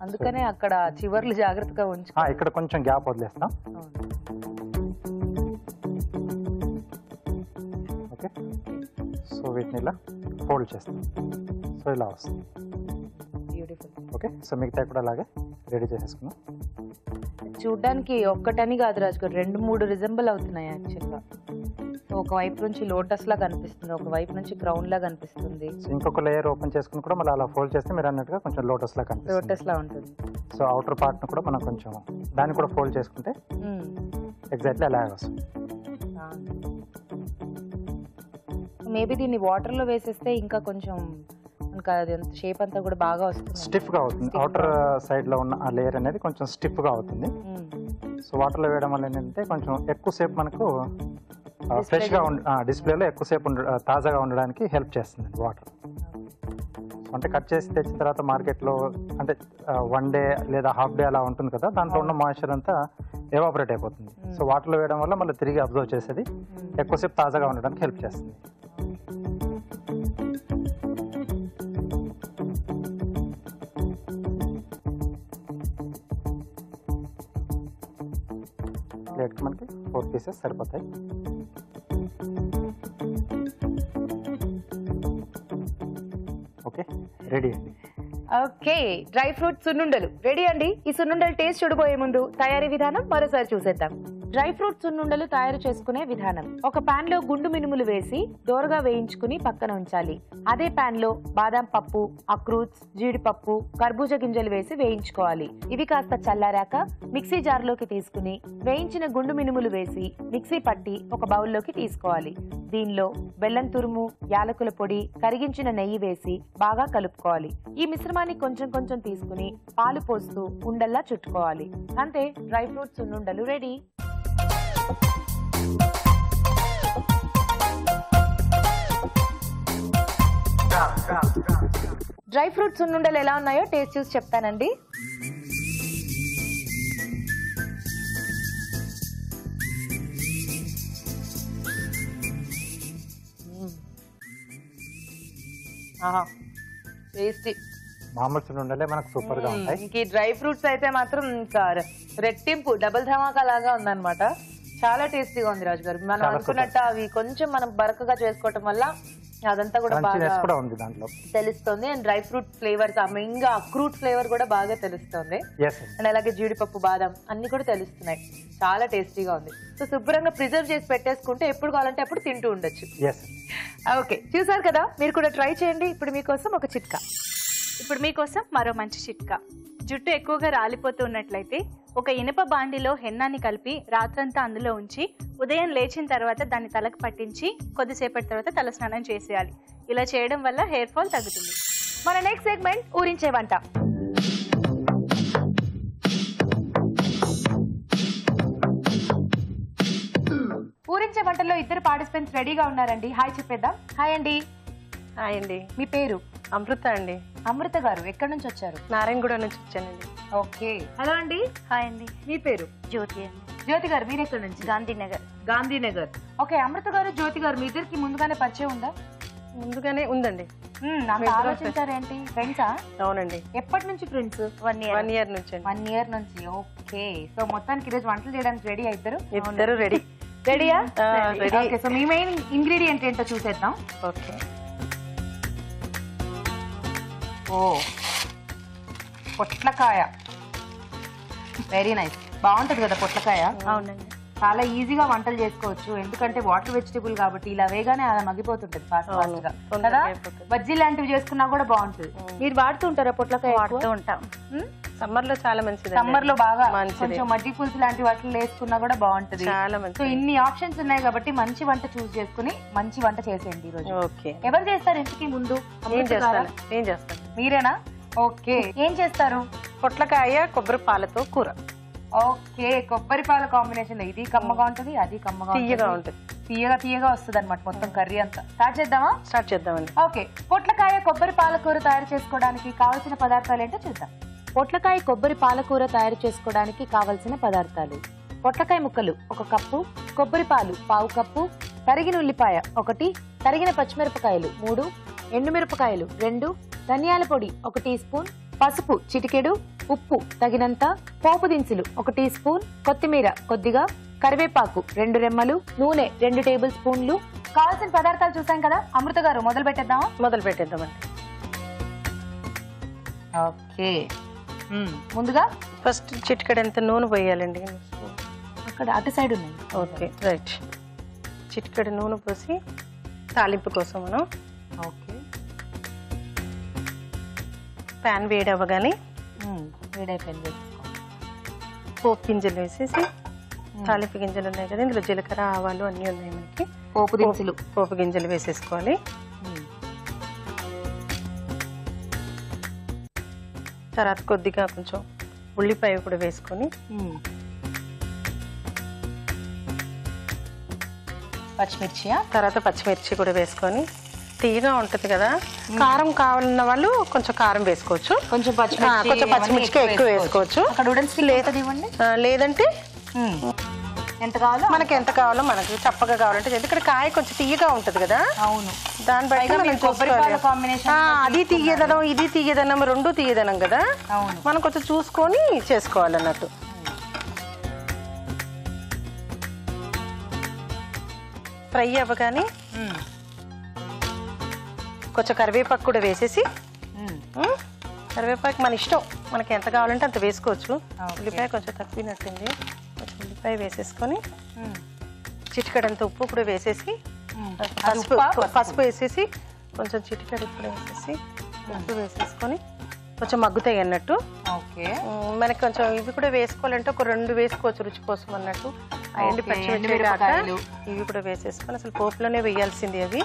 అందుకనే అక్కడ చివర్లు జాగ్రత్తగా ఉంచు. ఇక్కడ కొంచెం గ్యాప్ వదిలేస్తాం. ఓకే. సో వీటిని ఇలా ఫోల్డ్ చేస్తాం. సో ఇలా వస్తుంది. బ్యూటిఫుల్. ఓకే. సో మిగతా కూడా అలాగే రెడీ చేసేసుకున్నాం. చూడ్డానికి ఒక్కటని కాదు రాజు గారు, 2-3 రిజెంబుల్ అవుతున్నాయి యాక్చువల్గా. సో ఒక వైపు నుంచి లోటస్ లా కనిపిస్తుంది, ఒక వైపు నుంచి క్రౌన్ లా కనిపిస్తుంది. ఇంకొక లేయర్ ఓపెన్ చేసుకుని కూడా మళ్ళీ అలా ఫోల్డ్ చేస్తే మీరు అన్నట్టుగా కొంచెం లోటస్ లా కనిపిస్తుంది. లోటస్ లా ఉంటుంది. సో అవుటర్ పార్ట్ కూడా మనం కొంచెం దాన్ని కూడా ఫోల్డ్ చేసుకుంటే ఎగ్జాక్ట్లీ అలాగే వస్తుంది. మేబీ దీన్ని వాటర్ లో వేసేస్తే ఇంకా కొంచెం షేప్ అంతా కూడా బాగా వస్తుంది. స్టిఫ్ గా అవుతుంది. అవుటర్ సైడ్ లో ఉన్న ఆ లేయర్ అనేది కొంచెం స్టిఫ్ గా అవుతుంది. సో వాటర్ లో వేయడం వల్ల ఏంటంటే కొంచెం ఎక్కువసేపు మనకు ఫ్రెష్ గా డిస్ప్లేలో ఎక్కువసేపు తాజాగా ఉండడానికి హెల్ప్ చేస్తుంది వాటర్. అంటే కట్ చేసి తెచ్చిన తర్వాత మార్కెట్లో అంటే 1 డే లేదా హాఫ్ డే అలా ఉంటుంది కదా, దాంట్లో ఉన్న మాయిశ్చర్ అంతా ఎవాపరేట్ అయిపోతుంది. సో వాటర్లో వేయడం వల్ల మళ్ళీ తిరిగి అబ్జర్వ్ చేసేది ఎక్కువసేపు తాజాగా ఉండడానికి హెల్ప్ చేస్తుంది. ప్లేట్కి మనకి 4 పీసెస్ సరిపోతాయి. ఓకే, రెడీ అండి. ఓకే, డ్రై ఫ్రూట్ సున్నుండలు రెడీ అండి. ఈ సున్నుండలు టేస్ట్ చూడబోయే ముందు తయారీ విధానం మరోసారి చూసేద్దాం. డ్రై ఫ్రూట్స్ సున్నుండలు తయారు చేసుకునే విధానం. ఒక పాన్ లో గుండు మినుములు వేసి దోరగా వేయించుకుని పక్కన ఉంచాలి. అదే పాన్ లో బాదాం పప్పు, అక్రూట్స్, జీడిపప్పు, కర్బూజా గింజలు వేసి వేయించుకోవాలి. ఇవి కాస్త చల్లారాక మిక్సీ జార్ లోకి తీసుకుని వేయించిన గుండు మినుములు వేసి మిక్సీ పట్టి ఒక బౌల్లోకి తీసుకోవాలి. దీనిలో బెల్లం తురుము, యాలకుల పొడి, కరిగించిన నెయ్యి వేసి బాగా కలుపుకోవాలి. ఈ మిశ్రమాన్ని కొంచెం కొంచెం తీసుకుని పాలు పోస్తూ ఉండల్లా చుట్టుకోవాలి. అంతే, డ్రై ఫ్రూట్స్ సున్నుండలు రెడీ. డ్రై ఫ్రూట్స్ సున్నుండలు ఎలా ఉన్నాయో టేస్ట్ చూసి చెప్తానండి. టేస్టీ. మామూలు సున్నుండలే మనకు సూపర్ గా ఉంటాయి. ఇంక డ్రై ఫ్రూట్స్ అయితే మాత్రం ఇంకా రెట్టింపు, డబుల్ ధమాకా లాగా ఉందన్నమాట. చాలా టేస్టీగా ఉంది రాజు గారు. మనం అనుకున్నట్టు అవి కొంచెం మనం బరకగా చేసుకోవటం వల్ల అదంతా కూడా బాగా ఉంది దాంట్లో తెలుస్తుంది. And dry fruit flavours, main గా అక్రూట్ ఫ్లేవర్ కూడా బాగా తెలుస్తుంది. అండ్ అలాగే జీడిపప్పు, బాదం అన్ని కూడా తెలుస్తున్నాయి. చాలా టేస్టీగా ఉంది. సో శుభ్రంగా ప్రిజర్వ్ చేసి పెట్టేసుకుంటే ఎప్పుడు కావాలంటే అప్పుడు తింటూ ఉండొచ్చు. ఓకే, చూసారు కదా, మీరు కూడా ట్రై చేయండి. ఇప్పుడు మీకోసం ఒక చిట్కా. ఇప్పుడు మీకోసం మరో మంచి చిట్కా. జుట్టు ఎక్కువగా రాలిపోతూ ఉన్నట్లయితే ఒక ఇనుప బాండిలో హెన్నాన్ని కలిపి రాత్రంతా అందులో ఉంచి ఉదయం లేచిన తర్వాత దాన్ని తలకు పట్టించి కొద్దిసేపటి తర్వాత తల స్నానం చేసేయాలి. ఇలా చేయడం వల్ల హెయిర్ ఫాల్ తగ్గుతుంది. మన నెక్స్ట్ సెగ్మెంట్ ఊరించే వంట. ఊరించే వంటల్లో ఇద్దరు పార్టిసిపెంట్స్ రెడీగా ఉన్నారండి. హాయ్ చెప్పేద్దాం. హాయ్ అండి. హాయ్ అండి. మీ పేరు? అమృత అండి. అమృత గారు ఎక్కడి నుంచి వచ్చారు? నారాయణగూడ నుంచి వచ్చానండి. ఓకే. హలో అండి. హాయ్ అండి. మీ పేరు? జ్యోతి అండి. జ్యోతి గారు మీరు ఎక్కడి నుంచి? గాంధీనగర్. గాంధీనగర్. ఓకే, అమృత గారు, జ్యోతి గారు మీ ఇద్దరికి ముందుగానే పరిచయం ఉందా? ముందుగానే ఉందండి. ఆలోచించారేంటి? ఫ్రెండ్సా? అవునండి. ఎప్పటి నుంచి ఫ్రెండ్స్? 1 ఇయర్ నుంచి. 1 ఇయర్ నుంచి. ఓకే. సో మొత్తానికి ఈరోజు వంటలు చేయడానికి రెడీ ఇద్దరు? ఇద్దరు రెడీ. రెడీయా? రెడీ. ఓకే, సో మీ మెయిన్ ఇంగ్రీడియంట్ ఏంటో చూసేద్దాం. ఓకే. ఓ, పొట్లకాయ. Very nice. బాగుంటది కదా పొట్లకాయ? అవునండి. చాలా ఈజీగా వంటలు చేసుకోవచ్చు. ఎందుకంటే వాటర్ వెజిటబుల్ కాబట్టి ఇలా వేగానే అలా మగ్గిపోతుంటది ఫాస్ట్ ఫాస్ట్ గా కదా. బజ్జీ లాంటివి చేసుకున్నా కూడా బాగుంటుంది. మీరు వాడుతుంటారా పొట్లకాయ? వాడుతూ ఉంటాం. సమ్మర్ లో చాలా మంచిది. సమ్మర్ లో బాగా కొంచెం మజ్జిగ పులుసు లాంటి వాటిలో వేసుకున్నా కూడా బాగుంటది. చాలా మంచి. సో ఇన్ని ఆప్షన్స్ ఉన్నాయి కాబట్టి మంచి వంట చూస్ చేసుకుని మంచి వంట చేసేయండి ఈ రోజు. ఓకే. ఎవరు చేస్తారు ఇంటికి ముందు? ఏం చేస్తాను? మీరేనా? ఓకే. ఏం చేస్తారు? పొట్లకాయ కొబ్బరి పాలతో కూర. ఓకే, కొబ్బరి పాల కాంబినేషన్. ఇది కమ్మగా ఉంటది, అది కమ్మగా తీయగా ఉంటుంది. తీయగా వస్తుంది అనమాట మొత్తం కర్రీ అంతా. స్టార్ట్ చేద్దామా? స్టార్ట్ చేద్దామండి. ఓకే. పొట్లకాయ కొబ్బరి పాలకూర తయారు చేసుకోవడానికి కావలసిన పదార్థాలు ఏంటో చూద్దాం. పొట్లకాయ కొబ్బరి పాలకూర తయారు చేసుకోవడానికి కావలసిన పదార్థాలు: పొట్లకాయ ముక్కలు 1 కప్పు, కొబ్బరి పాలు 1/2 కప్పు, తరిగిన ఉల్లిపాయ 1, తరిగిన పచ్చిమిరపకాయలు 3, ఎండుమిరపకాయలు 2, ధనియాల పొడి 1 టీ స్పూన్, పసుపు చిటికెడు, ఉప్పు తగినంత, పోపు దినుసులు 1 టీ స్పూన్, కొత్తిమీర కొద్దిగా, కరివేపాకు 2 రెమ్మలు, నూనె 2 టేబుల్ స్పూన్లు. కావాల్సిన పదార్థాలు చూసాం కదా. అమృత గారు మొదలు పెట్టేద్దామా? మొదలు పెట్టేద్దామండి. ఓకే. ముందుగా ఫస్ట్ చిటికెడంత నూనె పోయాలండి. అక్కడ అటు సైడ్ ఉన్నాయి. Okay, right. చిటికెడు నూనె పోసి తాలింపు కోసం మనం. ఓకే. ప్యాన్ వేడి అవ్వగానే వేడైపోయింది. పోపు గింజలు వేసేసి, తాలింపు గింజలు ఉన్నాయి కదా, ఇందులో జీలకర్ర, ఆవాలు అన్నీ ఉన్నాయి మనకి. పోపు గింజలు వేసేసుకోవాలి. తర్వాత కొద్దిగా కొంచెం ఉల్లిపాయ కూడా వేసుకొని, పచ్చిమిర్చి, తర్వాత పచ్చిమిర్చి కూడా వేసుకొని, తీయగా ఉంటుంది కదా. కారం కావాలన్న వాళ్ళు కొంచెం కారం వేసుకోవచ్చు, కొంచెం పచ్చిమిర్చి ఎక్కువ వేసుకోవచ్చు. లేదంటే ఎంత కావాలో మనకి ఎంత కావాలో మనకి చప్పగా కావాలంటే. ఎందుకంటే కాయ కొంచెం తీయగా ఉంటది కదా. అవును. దాన్ని బట్టి అది తీయదనం, ఇది తీయదనం, 2 తీయదనం కదా. మనం కొంచెం చూసుకొని చేసుకోవాలన్నట్టు. ఫ్రై అవ్వగానే కొంచెం కరివేపాకు కూడా వేసేసి, కరివేపాకు మన ఇష్టం, మనకి ఎంత కావాలంటే అంత వేసుకోవచ్చు. ఉల్లిపాయ కొంచెం తక్కువనట్టుంది, కొంచెం ఉల్లిపాయ వేసేసుకొని చిటికెడంత ఉప్పు కూడా వేసేసి పసుపు వేసేసి కొంచెం చిటికెడు కూడా వేసేసి ఉప్పు వేసేసుకొని కొంచెం మగ్గుతాయి అన్నట్టు. ఓకే, మనకి కొంచెం ఇవి కూడా వేసుకోవాలంటే ఒక 2 వేసుకోవచ్చు రుచి కోసం అన్నట్టు. ఎండి పచ్చిమిరపకాయలు ఇవి కూడా వేసేసుకొని అసలు పోపులోనే వేయాల్సింది అవి.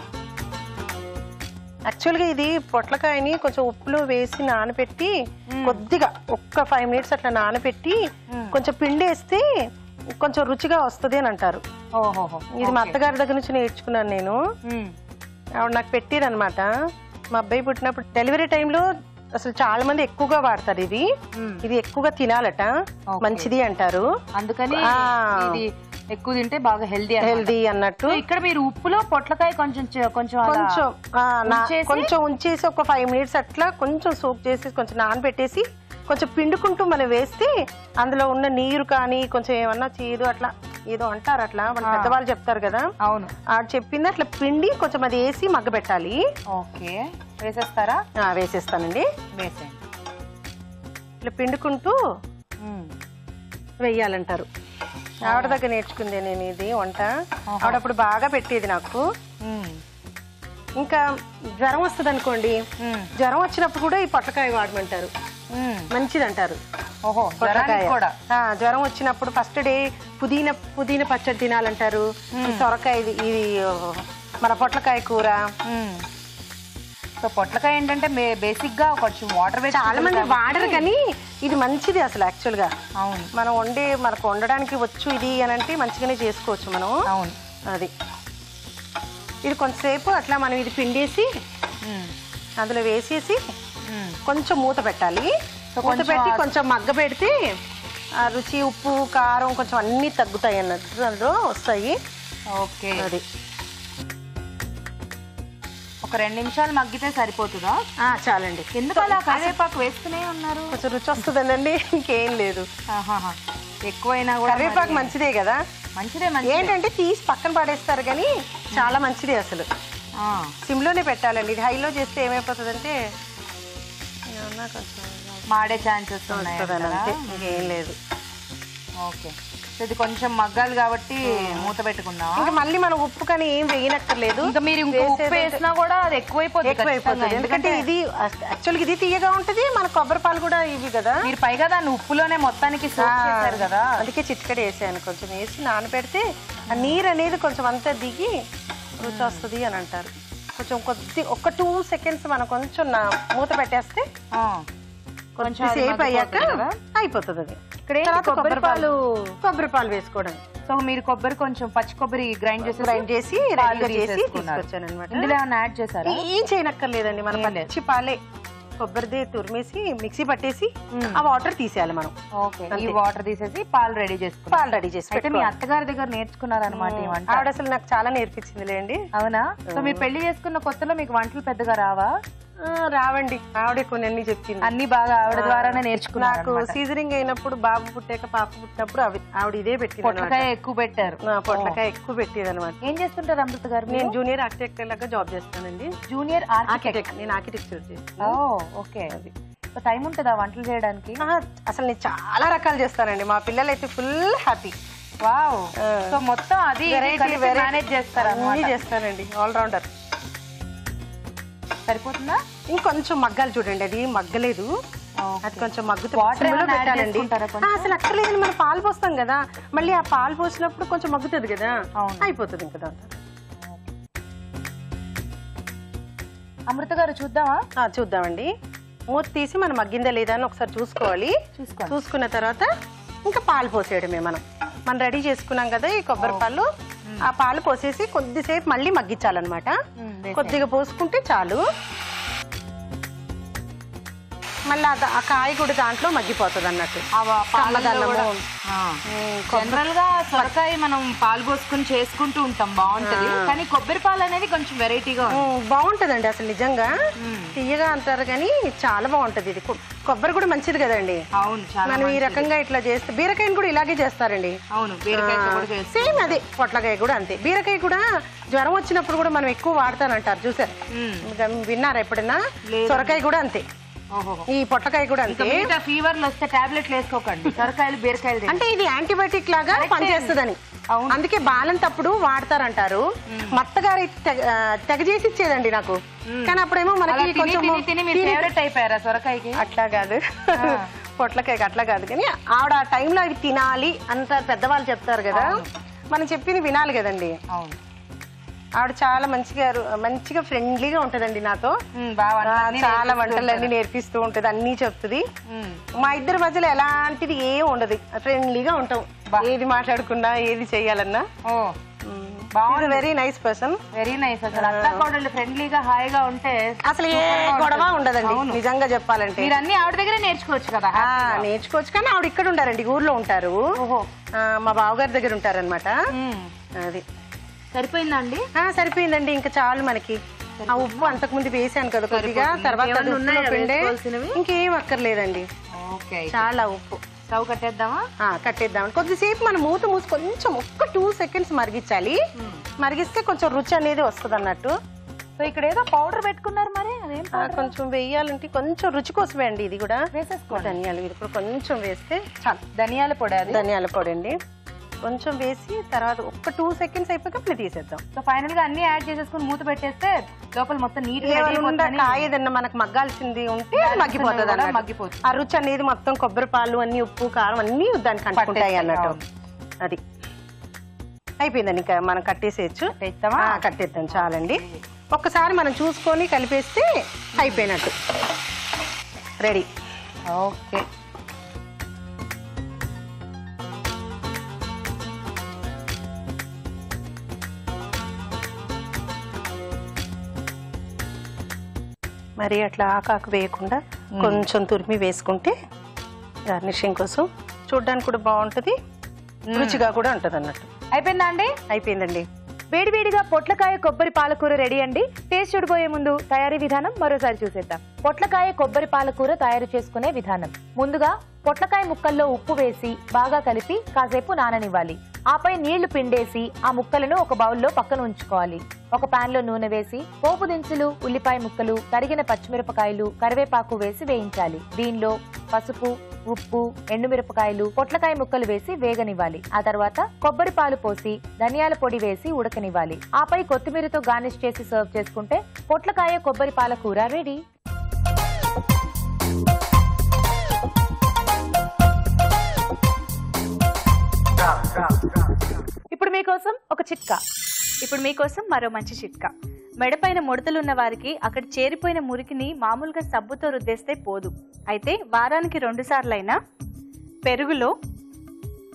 యాక్చువల్గా ఇది పొట్లకాయని కొంచెం ఉప్పులో వేసి నానబెట్టి కొద్దిగా ఒక్క 5 మినిట్స్ అట్లా నానబెట్టి కొంచెం పిండి వేస్తే కొంచెం రుచిగా వస్తుంది అని అంటారు. ఇది మా అత్తగారి దగ్గర నుంచి నేర్చుకున్నాను నేను. ఆవిడ నాకు పెట్టిరు అనమాట. మా అబ్బాయి పుట్టినప్పుడు డెలివరీ టైంలో అసలు చాలా మంది ఎక్కువగా వాడతారు ఇది. ఇది ఎక్కువగా తినాలట, మంచిది అంటారు. అందుకని ఎక్కువ తింటే బాగా హెల్దీ అన్నట్టు. ఇక్కడ మీరు ఉప్పులో పొట్లకాయ కొంచెం కొంచెం ఉంచేసి ఒక 5 మినిట్స్ అట్లా కొంచెం సోక్ చేసి కొంచెం నానబెట్టేసి కొంచెం పిండుకుంటూ మనం వేస్తే అందులో ఉన్న నీరు కానీ కొంచెం ఏమన్నా చీరు అట్లా ఏదో అంటారు, అట్లా మన పెద్దవాళ్ళు చెప్తారు కదా. అవును, ఆడు చెప్పింది అట్లా పిండి కొంచెం అది వేసి మగ్గబెట్టాలి. ఓకే, వేసేస్తారా? వేసేస్తానండి. వేసేయండి. ఇట్లా పిండుకుంటూ వెయ్యాలంటారు. ఆవిడ దగ్గర నేర్చుకుందే నేను ఇది వంట. ఆవిడప్పుడు బాగా పెట్టేది నాకు. ఇంకా జ్వరం వస్తుంది అనుకోండి, జ్వరం వచ్చినప్పుడు కూడా ఈ పొట్లకాయ వాడమంటారు, మంచిది అంటారు. జ్వరం వచ్చినప్పుడు ఫస్ట్ డే పుదీనా పచ్చడి తినాలంటారు. సొరకాయ ఇది మన పొట్లకాయ కూర. సో పొట్లకాయ ఏంటంటే బేసిక్ గా కొంచెం వాటర్ వేసి చాలా మంది వాడరు కానీ ఇది మంచిది అసలు యాక్చువల్ గా. అవును, మనం మనకు వండడానికి వచ్చు ఇది అని అంటే మంచిగానే చేసుకోవచ్చు మనం. అవును, అది ఇది కొంతసేపు అట్లా మనం ఇది పిండేసి అందులో వేసేసి కొంచెం మూత పెట్టాలి. మూత పెట్టి కొంచెం మగ్గ పెడితే ఆ రుచి ఉప్పు కారం కొంచెం అన్నీ తగ్గుతాయి అన్నట్టు అందులో వస్తాయి. ఓకే, అది ఒక 2 నిమిషాలు మగ్గితే సరిపోతుందా? చాలండి. ఎందుకు అలా కరివేపాకు వేస్తూనే ఉన్నారు? కొంచెం రుచి వస్తుందండి, ఇంకేం లేదు. ఎక్కువైనా కూడా కరివేపాకు మంచిదే కదా. మంచిదే. ఏంటంటే తీసి పక్కన పడేస్తారు కానీ చాలా మంచిది అసలు. సిమ్లోనే పెట్టాలండి. ఇది హైలో చేస్తే ఏమైపోతుందంటే కొంచెం మాడే ఛాన్సెస్ ఉన్నాయి, ఇంకేం లేదు. ఓకే, ఇది కొంచెం మగ్గాలి కాబట్టి మూత పెట్టుకుందాం. ఇంకా మళ్ళీ మనం ఉప్పు కానీ ఏం వేయనక్కర్లేదు. ఇంకా మీరు ఉప్పు వేసినా కూడా అది ఎక్కువైపోతుంది. ఎందుకంటే ఇది యాక్చువల్గా ఇది తీయగా ఉంటుంది. మన కొబ్బరి పాలు కూడా ఇవి కదా. మీరు పైగా దాన్ని ఉప్పులోనే మొత్తానికి చేశారు కదా, అందుకే చిటికెడ వేసాను. కొంచెం వేసి నానబెడితే ఆ నీరు అనేది కొంచెం అంతా దిగి రుచి వస్తుంది అని అంటారు. కొంచెం ఒక 2 సెకండ్స్ మనం కొంచెం మూత పెట్టేస్తే కొంచెం సేపు అయ్యాక అయిపోతుంది. అది కొబ్బరి పాలు వేసుకోవడం. సో మీరు కొబ్బరి కొంచెం పచ్చి కొబ్బరి గ్రైండ్ చేసి తీసుకొచ్చాను అనమాట. ఇందులో ఏమైనా యాడ్ చేశారా? ఏం చేయనక్కర్లేదండి. మన పచ్చి పాలే కొబ్బరిది తురిమేసి మిక్సీ పట్టేసి ఆ వాటర్ తీసేయాలి మనం. ఓకే, ఈ వాటర్ తీసేసి పాలు రెడీ చేసి మీ అత్తగారి దగ్గర నేర్చుకున్నారనమాట ఈ వంట. ఆవిడ అసలు నాకు చాలా నేర్పించిందిలేండి. అవునా? సో మీరు పెళ్లి చేసుకున్న కొత్తలో మీకు వంటలు పెద్దగా రావా? రావండి. ఆవిడే కొన్ని చెప్పింది. అన్ని బాగా ఆవిడ ద్వారానే నేర్చుకున్నాను. నాకు సీజరింగ్ అయినప్పుడు బాబు పుట్టాక పాప పుట్టినప్పుడు ఆవిడ ఇదే పెట్టింది. పొట్లకాయ ఎక్కువ పెట్టారు. పొట్లకాయ ఎక్కువ పెట్టేది అనమాట. ఏం చేస్తుంటారు అమృత గారు? నేను జూనియర్ ఆర్కిటెక్ట్ లాగా జాబ్ చేస్తానండి. Junior architect? నేను ఆర్కిటెక్చర్ చేస్తాను. ఓకే, అది టైం ఉంటుందా వంటలు చేయడానికి? అసలు నేను చాలా రకాలు చేస్తానండి. మా పిల్లలు అయితే ఫుల్ హ్యాపీ. వావ్, సో మొత్తం అది మేనేజ్ చేస్తారా? అన్ని చేస్తానండి, ఆల్రౌండర్. సరిపోతుందా? ఇంకొంచెం మగ్గాలి చూడండి. అది మగ్గలేదు, అది కొంచెం మగ్గుతూ పెట్టాలండి. అసలు అక్కర్లేదని మనం పాలు పోస్తాం కదా, మళ్ళీ ఆ పాలు పోసినప్పుడు కొంచెం మగ్గుతుంది కదా, అయిపోతుంది ఇంకా దాంతో. అమృత గారు చూద్దామండి. మూత తీసి మనం మగ్గిందా లేదా అని ఒకసారి చూసుకోవాలి. చూసుకున్న తర్వాత ఇంకా పాలు పోసేయడమే. మనం రెడీ చేసుకున్నాం కదా ఈ కొబ్బరి పాలు, ఆ పాలు పోసేసి కొద్దిసేపు మళ్ళీ మగ్గించాలన్నమాట. కొద్దిగా పోసుకుంటే చాలు. మళ్ళీ ఆ కాయ కూడా దాంట్లో మగ్గిపోతుంది అన్నట్టు. జనరల్ గా సొరకాయ మనం పాలు పోసుకుని చేసుకుంటూ ఉంటాం, బాగుంటది. కానీ కొబ్బరి పాలు అనేది కొంచెం వెరైటీగా బాగుంటదండి. అసలు నిజంగా తీయగా అంటారు కానీ చాలా బాగుంటది. ఇది కొబ్బరి కూడా మంచిది కదండి. అవును, మనం ఈ రకంగా ఇట్లా చేస్తే బీరకాయని కూడా ఇలాగే చేస్తారండి. అవును, బీరకాయ సేమ్ అదే. పొట్లకాయ కూడా అంతే. బీరకాయ కూడా జ్వరం వచ్చినప్పుడు కూడా మనం ఎక్కువ వాడతానంటారు, చూసారు? విన్నారా ఎప్పుడైనా? సొరకాయ కూడా అంతే. ఈ పొట్లకాయ కూడా అంతే. ఫీవర్లు వస్తే టాబ్లెట్లు వేసుకోకండి, సొరకాయలు బీరకాయలు అంటే ఇది యాంటీబయాటిక్ లాగా పనిచేస్తుందని, అందుకే బాలంతప్పుడు వాడతారంటారు. మత్తగారు తెగ చేసి ఇచ్చేదండి నాకు, కానీ అప్పుడేమో మనకి కొంచెం అయిపోయారా సొరకాయకి? అట్లా కాదు, పొట్లకాయకి అట్లా కాదు, కానీ ఆవిడ ఆ టైంలో అవి తినాలి అంత పెద్దవాళ్ళు చెప్తారు కదా, మనం చెప్పింది వినాలి కదండి. అవును, ఆవిడ చాలా మంచిగా ఫ్రెండ్లీగా ఉంటదండి నాతో, చాలా వంటలన్నీ నేర్పిస్తూ ఉంటది, అన్ని చెప్తుంది. మా ఇద్దరి మధ్యలో ఎలాంటిది ఏం ఉండదు, ఫ్రెండ్లీగా ఉంటాం, ఏది మాట్లాడుకున్నా ఏది చెయ్యాలన్నా. Very nice person, very nice. అసలు అత్త కోడళ్ళు ఫ్రెండ్లీగా హాయిగా ఉంటే అసలు ఏ గొడవ ఉండదండి నిజంగా చెప్పాలంటే. మీరు అన్ని ఆవిడ దగ్గర నేర్చుకోవచ్చు కదా. నేర్చుకోవచ్చు, కానీ ఆవిడ ఇక్కడ ఉంటారండి, ఊర్లో ఉంటారు, మా బావగారి దగ్గర ఉంటారనమాట. అది సరిపోయిందా అండి? సరిపోయిందండి, ఇంకా చాలు మనకి. ఆ ఉప్పు అంతకు ముందు వేసాను కదా కొద్దిగా, తర్వాత పిండే, ఇంకేం అక్కర్లేదండి. చాలా ఉప్పు. స్టవ్ కట్టేద్దామా? కట్టేద్దాం. కొద్దిసేపు మనం మూత మూసి కొంచెం ఒక్క 2 seconds మరిగించాలి, మరిగిస్తే కొంచెం రుచి అనేది వస్తుంది అన్నట్టు. సో ఇక్కడ ఏదో పౌడర్ పెట్టుకున్నారు మరి, అదేం కొంచెం వేయాలంటే కొంచెం రుచి కోసమే అండి. ఇది కూడా వేసేసుకోండి, ధనియాలు ఇది కూడా కొంచెం వేస్తే చాలు. ధనియాల పొడి, ధనియాల పొడి అండి కొంచెం వేసి, తర్వాత ఒక్క 2 seconds అయిపోయాక ఇప్పుడు తీసేద్దాం. సో ఫైనల్ గా అన్ని యాడ్ చేసేసుకుని మూత పెట్టేస్తే లోపల మొత్తం నీట్ గా ఏదన్నా మనకు మగ్గాల్సింది ఉంటే మగ్గిపోతుంది, ఆ రుచి అనేది మొత్తం కొబ్బరి పాలు అన్ని ఉప్పు కారం అన్ని దానికి అంటుకుంటాయి అన్నట్టు. అది అయిపోయిందండి, ఇంకా మనం కట్టేసేయచ్చు. కట్టేద్దాం, చాలండి. ఒక్కసారి మనం చూసుకొని కలిపేస్తే అయిపోయినట్టు, రెడీ. ఓకే, మరి అట్లా ఆకాకు వేయకుండా కొంచెం తురిమి వేసుకుంటే గార్నిషింగ్ కోసం చూడడానికి కూడా బాగుంటుంది, రుచిగా కూడా ఉంటుంది అన్నట్టు. అయిపోయిందా అండి? అయిపోయిందండి. వేడివేడిగా పొట్లకాయ కొబ్బరి పాలకూర రెడీ అండి. టేస్ట్ చూడబోయే ముందు తయారీ విధానం మరోసారి చూసేద్దాం. పొట్లకాయ కొబ్బరి పాలకూర తయారు చేసుకునే విధానం. ముందుగా పొట్లకాయ ముక్కల్లో ఉప్పు వేసి బాగా కలిపి కాసేపు నాననివ్వాలి. ఆపై నీళ్లు పిండేసి ఆ ముక్కలను ఒక బౌల్లో పక్కన ఉంచుకోవాలి. ఒక పాన్ లో నూనె వేసి పోపు దినుసులు, ఉల్లిపాయ ముక్కలు, తరిగిన పచ్చిమిరపకాయలు, కరివేపాకు వేసి వేయించాలి. దీనిలో పసుపు, ఉప్పు, ఎండుమిరపకాయలు, పొట్లకాయ ముక్కలు వేసి వేగనివ్వాలి. ఆ తర్వాత కొబ్బరి పాలు పోసి ధనియాల పొడి వేసి ఉడకనివ్వాలి. ఆపై కొత్తిమీరతో గార్నిష్ చేసి సర్వ్ చేసుకుంటే పొట్లకాయ కొబ్బరి పాలకూర రెడీ. ఇప్పుడు మీకోసం ఒక చిట్కా. ఇప్పుడు మీకోసం మరో మంచి చిట్కా. మెడపైన ముడతలున్న వారికి అక్కడ చేరిపోయిన మురికిని మామూలుగా సబ్బుతో రుద్దేస్తే పోదు. అయితే వారానికి 2 సార్లైనా పెరుగులో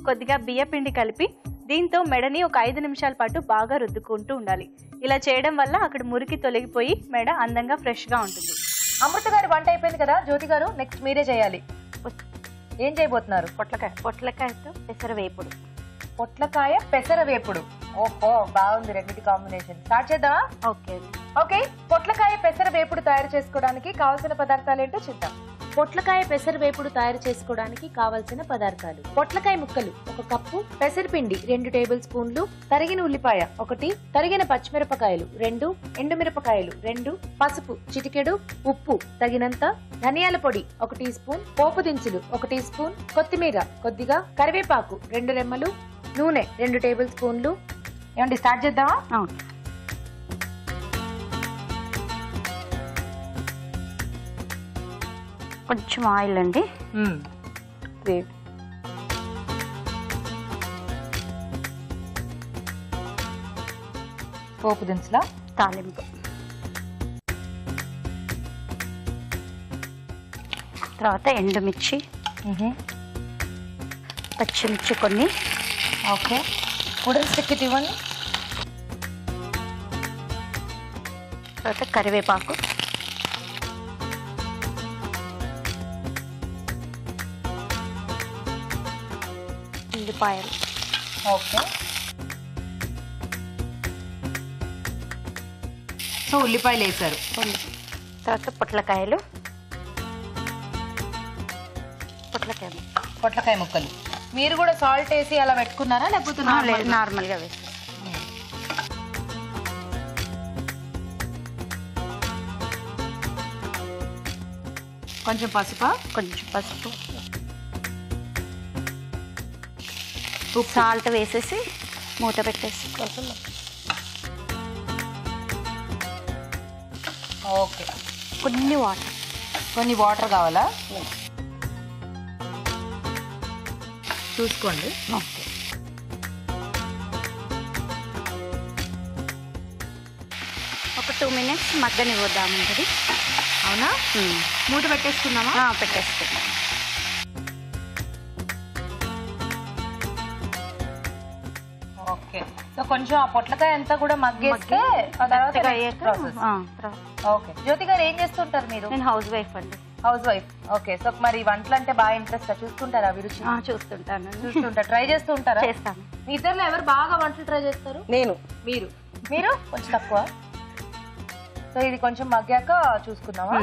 కొద్దిగా బియ్యపిండి కలిపి దీంతో మెడని ఒక 5 నిమిషాల పాటు బాగా రుద్దుకుంటూ ఉండాలి. ఇలా చేయడం వల్ల అక్కడ మురికి తొలగిపోయి మెడ అందంగా ఫ్రెష్గా ఉంటుంది. అమృత గారి వంట అయిపోయింది కదా, జ్యోతి గారు నెక్స్ట్ మీరే చేయాలి. ఏం చేయబోతున్నారు? పొట్లకాయతో పెసర వేపుడు. పొట్లకాయ పెసర వేపుడు. ఓహో, బాగుంది రెండింటి కాంబినేషన్. స్టార్ట్ చేద్దామా? ఓకే. పొట్లకాయ పెసర వేపుడు తయారు చేసుకోవడానికి కావాల్సిన పదార్థాలు ఏంటో చూద్దాం. పొట్లకాయ పెసర వేపుడు తయారు చేసుకోవడానికి కావలసిన పదార్థాలు: పొట్లకాయ ముక్కలు 1 కప్పు, పెసరపిండి 2 టేబుల్ స్పూన్లు, తరిగిన ఉల్లిపాయ 1, తరిగిన పచ్చిమిరపకాయలు 2, ఎండుమిరపకాయలు 2, పసుపు చిటికెడు, ఉప్పు తగినంత, ధనియాల పొడి 1 టీ స్పూన్, పోపు దినుసులు 1 టీ స్పూన్, కొత్తిమీర కొద్దిగా, కరివేపాకు 2 రెమ్మలు, నూనె 2 టేబుల్ స్పూన్లు. ఏమండి స్టార్ట్ చేద్దామా? కొంచెం ఆయిల్ అండి. పోపు దినుసుల తాలింపు, తర్వాత ఎండుమిర్చి, పచ్చిమిర్చి కొన్ని. ఓకే, ఉడన్ స్టిక్ ఇవ్వండి. తర్వాత కరివేపాకు, ఉల్లిపాయలు. ఓకే, సో ఉల్లిపాయలు వేసారు. తర్వాత పొట్లకాయలు, పొట్లకాయ ముక్కలు. మీరు కూడా సాల్ట్ వేసి అలా పెట్టుకున్నారా లేకపోతే నార్మల్గా వేసి? కొంచెం పసుపు, కొంచెం పసుపు, సాల్ట్ వేసేసి మూత పెట్టేసి ఓకే. కొన్ని వాటర్ కావాలా? చూసుకోండి. ఓకే. ఒక 2 minutes మగ్గనివ్వద్దామంటది. అవునా? మూత పెట్టేసుకుందామా? పెట్టేసుకుందాం. ఓకే. సో కొంచెం ఆ పొట్లకాయ అంతా కూడా మగ్గేస్తే ఆ తర్వాత ఓకే. జ్యోతి గారు ఏం చేస్తుంటారు మీరు? నేను హౌస్ వైఫ్ అండి. House wife. ఓకే. సో మరి వంటలు అంటే బాగా ఇంట్రెస్ట్ చూస్తుంటారా అభిరుచి? చూస్తుంటారు. ట్రై చేస్తూ ఉంటారా? చేస్తాను. మీ ఇద్దరులో ఎవరు బాగా వంటలు ట్రై చేస్తారు? నేను. మీరు కొంచెం తక్కువ. సో ఇది కొంచెం మగ్గాక చూసుకుందామా?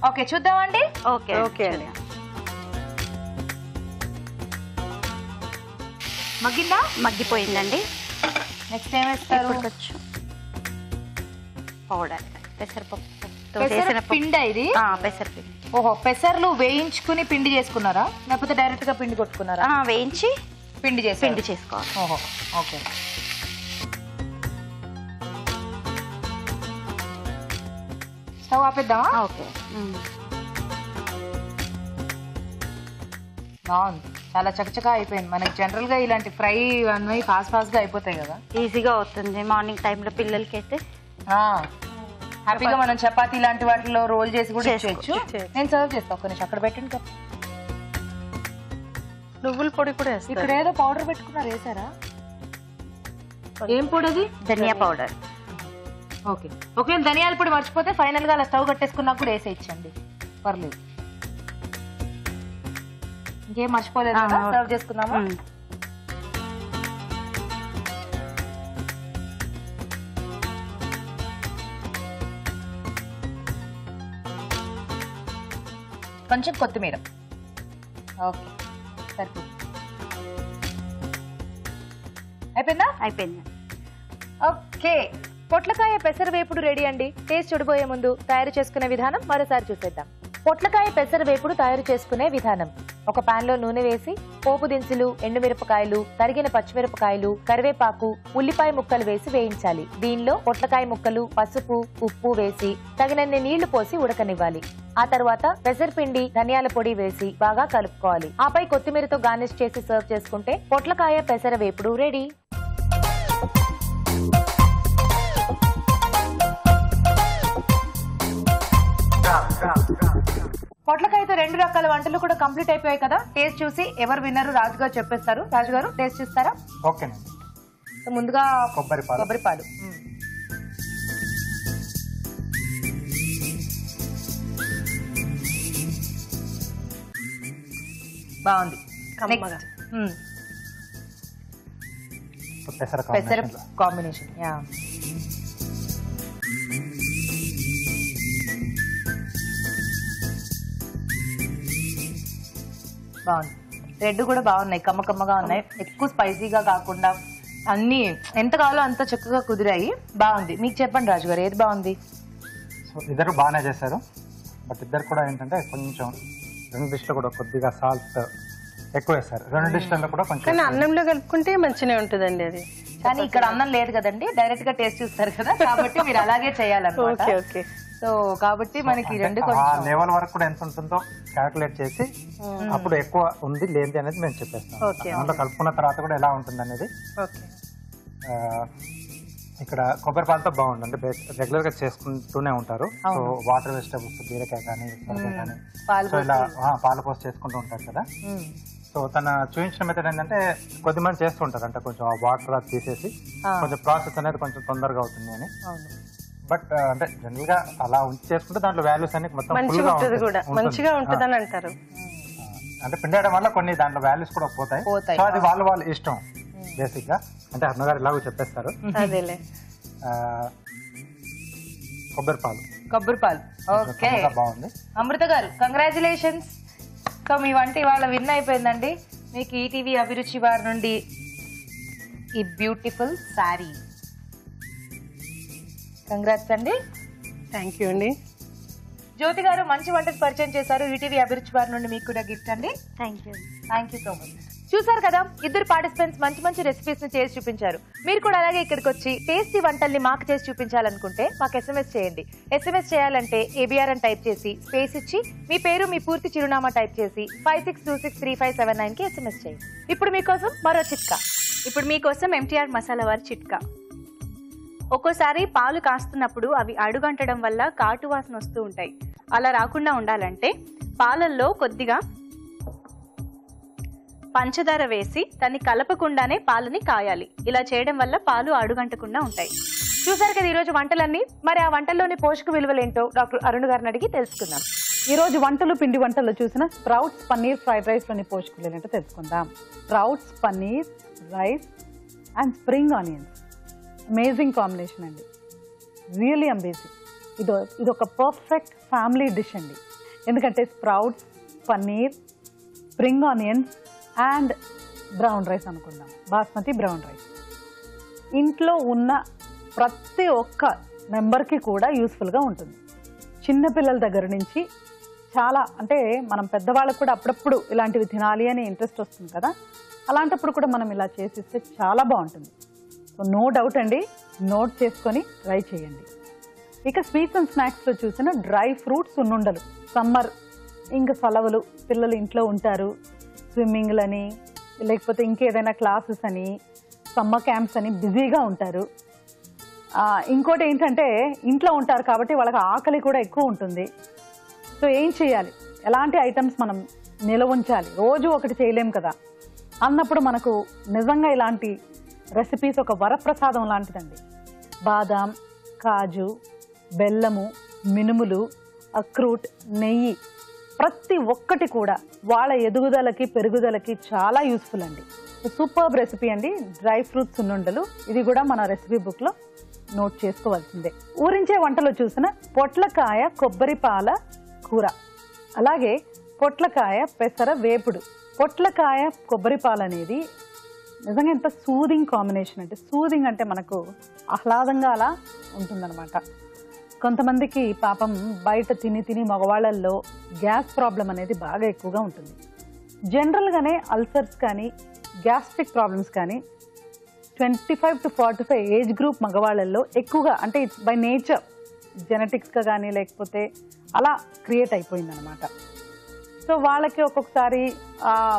ఓకే, చూద్దామండి. ఓకే ఓకే అండి. మగ్గిందా? మగ్గిపోయిందండి. నెక్స్ట్ ఏం వేస్తారు? కొంచెం పౌడర్, పెసరపప్పు పిండి. ఇది పెసరపిండి. ఓహో, పెసర్లు వేయించుకుని పిండి చేసుకున్నారా లేకపోతే డైరెక్ట్ గా పిండి కొట్టుకున్నారా? వేయించి పిండి చేసుకోవాలి. ఓహో, ఓకే. స్టవ్ ఆపేద్దామా? ఓకే. బాగుంది, చాలా చకచకా అయిపోయింది. మనకి జనరల్ గా ఇలాంటి ఫ్రై అన్నీ ఫాస్ట్ గా అయిపోతాయి కదా, ఈజీగా అవుతుంది మార్నింగ్ టైంలో పిల్లలకి అయితే. హ్యాపీగా మనం చపాతీ ఇలాంటి వాటిలో రోల్ చేసి కూడా చేయొచ్చు. నేను సర్వ్ చేస్తాను. ఒక్క నిమిషం అక్కడ పెట్టండి. నువ్వుల పొడి కూడా వేస్తారు. ఇక్కడ ఏదో పౌడర్ పెట్టుకున్నారు, వేసారా? ఏం పొడి అది? ధనియా పౌడర్. ఓకే. ఒకవేళ ధనియాల పొడి మర్చిపోతే ఫైనల్ గా అలా స్టవ్ కట్టేసుకున్నా కూడా వేసేయచ్చండి, పర్లేదు. ఇంకేం మర్చిపోలేదు. సర్వ్ చేసుకుందామా? కొంచెం కొత్తిమీర. ఓకే, సరిపోతుంది. అయిపోయిందా? అయిపోయింది. ఓకే, పొట్లకాయ పెసర వేపుడు రెడీ అండి. టేస్ట్ చూడబోయే ముందు తయారు చేసుకునే విధానం మరోసారి చూసేద్దాం. పొట్లకాయ పెసర వేపుడు తయారు చేసుకునే విధానం: ఒక పాన్ లో నూనె వేసి పోపు దినుసులు, ఎండుమిరపకాయలు, తరిగిన పచ్చిమిరపకాయలు, కరివేపాకు, ఉల్లిపాయ ముక్కలు వేసి వేయించాలి. దీనిలో పొట్లకాయ ముక్కలు, పసుపు, ఉప్పు వేసి తగినన్ని నీళ్లు పోసి ఉడకనివ్వాలి. ఆ తర్వాత పెసరపిండి, ధనియాల పొడి వేసి బాగా కలుపుకోవాలి. ఆపై కొత్తిమీరతో గార్నిష్ చేసి సర్వ్ చేసుకుంటే పొట్లకాయ పెసర వేపుడు రెడీ. పొట్లకాయతో 2 రకాల వంటలు కూడా కంప్లీట్ అయిపోయాయి కదా. టేస్ట్ చూసి ఎవరు విన్నరు రాజు గారు చెప్పేస్తారు. రాజు గారు టేస్ట్ చూస్తారా? ఓకేనండి. ముందుగా కొబ్బరి పాలు. బాగుంది. పెసర కాంబినేషన్. బాగుంది. రెడ్ కూడా బాగున్నాయి, కమ్మగా ఉన్నాయి. ఎక్కువ స్పైసీగా కాకుండా అన్ని ఎంత కావాలో అంత చక్కగా కుదిరాయి. బాగుంది. మీకు చెప్పండి రాజు గారు, ఏది బాగుంది? సో ఇద్దరు బాగానే చేశారు. బట్ ఇద్దరు కూడా ఏంటంటే కొంచెం 2 డిష్లో కూడా కొద్దిగా సాల్ట్ ఎక్కువ వేస్తారు. 2 డిష్లలో కూడా కొంచెం. కానీ అన్నంలో కలుపుకుంటే మంచిగా ఉంటుందండి అది. కానీ ఇక్కడ అన్నం లేదు కదండి, డైరెక్ట్ గా టేస్ట్ చూస్తారు కదా, కాబట్టి మీరు అలాగే చేయాలన్నమాట. ఓకే. సో కాబట్టి మనకి 2 లెవెల్ వరకు కూడా ఎంత ఉంటుందో క్యాల్కులేట్ చేసి అప్పుడు ఎక్కువ ఉంది లేనిది అనేది మేము చెప్పేస్తాం. అందులో కలుపుకున్న తర్వాత కూడా ఎలా ఉంటుంది అనేది. ఇక్కడ కొబ్బరి పాలతో బాగుంటుంది, రెగ్యులర్ గా చేసుకుంటూనే ఉంటారు. సో వాటర్ వెజిటబుల్స్, బీరకాయ కానీ, సొరకాయ కానీ, సో ఇలా పాలు పోసి చేసుకుంటూ ఉంటారు కదా. సో తన చూపించిన మెథడ్ ఏంటంటే కొద్దిమంది చేస్తూ ఉంటారు, అంటే కొంచెం ఆ వాటర్ అది తీసేసి కొంచెం ప్రాసెస్ అనేది కొంచెం తొందరగా అవుతుంది అని. బట్ అంటే జనరల్ గా అలా ఉంచి చేసుకుంటే దాంట్లో వాల్యూస్ అన్ని మొత్తం మంచిగా ఉంటుంది అని అంటారు. అంటే పిండి వేయడం వల్ల కొన్ని దాంట్లో వాల్యూస్ కూడా పోతాయి. సో అది వాళ్ళ ఇష్టం బేసిక్ గా. అంటే అన్నగారు ఇలాగో చెప్పేస్తారు. అదేలే. కొబ్బరి పాలు. ఓకే, బాగుంది. అమృత గారు కంగ్రాచులేషన్స్. సో మీ వంట ఇవాళ విన్ అయిపోయిందండి. మీకు ఈటీవీ అభిరుచి వారి నుండి ఈ బ్యూటిఫుల్ శారీ. కంగ్రాట్స్ అండి. థ్యాంక్ యూ అండి. జ్యోతి గారు మంచి వంటకు పరిచయం చేశారు. ఈటీవీ అభిరుచి వారి నుండి మీకు కూడా గిఫ్ట్ అండి. Thank you. Thank you so much. చూసారు కదా, ఇద్దరు పార్టిసిపెంట్స్ మంచి మంచి రెసిపీస్ ని చేసి చూపించారు. మీరు కూడా అలాగే ఇక్కడికి వచ్చి టేస్టీ వంటల్ని మాకు చేసి చూపించాలనుకుంటే మాకు ఎస్ఎంఎస్ చేయండి. ఎస్ఎంఎస్ చేయాలంటే ఏబిఆర్ అని టైప్ చేసి స్పేస్ ఇచ్చి మీ పేరు మీ పూర్తి చిరునామా టైప్ చేసి 56263579 కి ఎస్ఎంఎస్ చేయండి. ఇప్పుడు మీకోసం మరో చిట్కా. ఇప్పుడు మీకోసం ఎంటీఆర్ మసాలా వారి చిట్కా. ఒక్కోసారి పాలు కాస్తున్నప్పుడు అవి అడుగంటడం వల్ల కాటు వాసన వస్తూ ఉంటాయి. అలా రాకుండా ఉండాలంటే పాలల్లో కొద్దిగా పంచదార వేసి దాన్ని కలపకుండానే పాలని కాయాలి. ఇలా చేయడం వల్ల పాలు అడుగంటకుండా ఉంటాయి. చూసారు కదా ఈరోజు వంటలన్నీ. మరి ఆ వంటల్లోని పోషక విలువలేంటో డాక్టర్ అరుణ్ గారిని అడిగి తెలుసుకుందాం. ఈ రోజు వంటలు పిండి వంటల్లో చూసిన స్ప్రౌట్స్ పన్నీర్ ఫ్రైడ్ రైస్ లోని పోషకాలు ఏంటో తెలుసుకుందాం. Sprouts paneer rice and spring onions, amazing combination అండి, రియలీ అమేజింగ్. ఇది ఒక పర్ఫెక్ట్ ఫ్యామిలీ డిష్ అండి. ఎందుకంటే sprouts, paneer, spring onions and brown rice అనుకుందాం, బాస్మతి బ్రౌన్ రైస్. ఇంట్లో ఉన్న ప్రతి ఒక్క మెంబర్కి కూడా యూస్ఫుల్గా ఉంటుంది. చిన్నపిల్లల దగ్గర నుంచి చాలా, అంటే మనం పెద్దవాళ్ళకు కూడా అప్పుడప్పుడు ఇలాంటివి తినాలి అని ఇంట్రెస్ట్ వస్తుంది కదా, అలాంటప్పుడు కూడా మనం ఇలా చేసిస్తే చాలా బాగుంటుంది. సో నో డౌట్ అండి, నోట్ చేసుకొని ట్రై చేయండి. ఇక స్వీట్స్ అండ్ స్నాక్స్లో చూసిన డ్రై ఫ్రూట్స్ సున్నుండలు. సమ్మర్ ఇంకా సెలవులు, పిల్లలు ఇంట్లో ఉంటారు, స్విమ్మింగ్లని లేకపోతే ఇంకేదైనా క్లాసెస్ అని, సమ్మర్ క్యాంప్స్ అని బిజీగా ఉంటారు. ఇంకోటి ఏంటంటే ఇంట్లో ఉంటారు కాబట్టి వాళ్ళకి ఆకలి కూడా ఎక్కువ ఉంటుంది. సో ఏం చేయాలి, ఎలాంటి ఐటమ్స్ మనం నిల్వ ఉంచాలి, రోజు ఒకటి చేయలేం కదా అన్నప్పుడు మనకు నిజంగా ఇలాంటి రెసిపీస్ ఒక వరప్రసాదం లాంటిదండి. బాదాం, కాజు, బెల్లము, మినుములు, అక్రూట్, నెయ్యి ప్రతి ఒక్కటి కూడా వాళ్ళ ఎదుగుదలకి పెరుగుదలకి చాలా యూస్ఫుల్ అండి. సూపర్బ్ రెసిపీ అండి డ్రై ఫ్రూట్స్ సున్నుండలు. ఇది కూడా మన రెసిపీ బుక్లో నోట్ చేసుకోవాల్సిందే. ఊరించే వంటలో చూసిన పొట్లకాయ కొబ్బరి పాల కూర, అలాగే పొట్లకాయ పెసర వేపుడు. పొట్లకాయ కొబ్బరి పాలు అనేది నిజంగా ఎంత సూదింగ్ కాంబినేషన్, అంటే సూదింగ్ అంటే మనకు ఆహ్లాదంగా అలా ఉంటుందన్నమాట. కొంతమందికి పాపం బయట తిని మగవాళ్ళల్లో గ్యాస్ ప్రాబ్లం అనేది బాగా ఎక్కువగా ఉంటుంది. జనరల్గానే అల్సర్స్ కానీ గ్యాస్ట్రిక్ ప్రాబ్లమ్స్ కానీ 25 to 45 ఏజ్ గ్రూప్ మగవాళ్ళల్లో ఎక్కువగా, అంటే ఇట్స్ బై నేచర్ జెనెటిక్స్గా కానీ లేకపోతే అలా క్రియేట్ అయిపోయిందనమాట. సో వాళ్ళకి ఒక్కొక్కసారి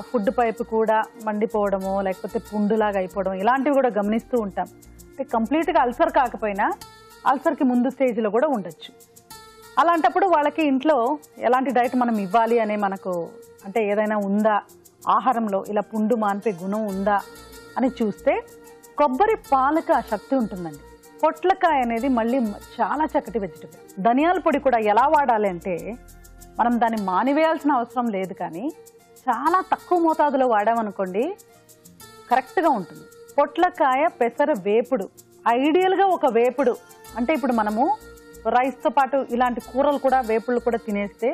ఫుడ్ పైపు కూడా మండిపోవడము లేకపోతే పుండులాగా అయిపోవడం ఇలాంటివి కూడా గమనిస్తూ ఉంటాం. అంటే కంప్లీట్గా అల్సర్ కాకపోయినా అల్సర్కి ముందు స్టేజ్లో కూడా ఉండొచ్చు. అలాంటప్పుడు వాళ్ళకి ఇంట్లో ఎలాంటి డైట్ మనం ఇవ్వాలి అనే మనకు, అంటే ఏదైనా ఉందా ఆహారంలో ఇలా పుండు మాన్పే గుణం ఉందా అని చూస్తే కొబ్బరి పాలకు ఆ శక్తి ఉంటుందండి. పొట్లకాయ అనేది మళ్ళీ చాలా చక్కటి వెజిటబుల్. ధనియాల పొడి కూడా ఎలా వాడాలి అంటే మనం దాన్ని మానివేయాల్సిన అవసరం లేదు, కానీ చాలా తక్కువ మోతాదులో వాడామనుకోండి కరెక్ట్గా ఉంటుంది. పొట్లకాయ పెసర వేపుడు, ఐడియల్గా ఒక వేపుడు అంటే ఇప్పుడు మనము రైస్తో పాటు ఇలాంటి కూరలు కూడా వేపుళ్ళు కూడా తినేస్తే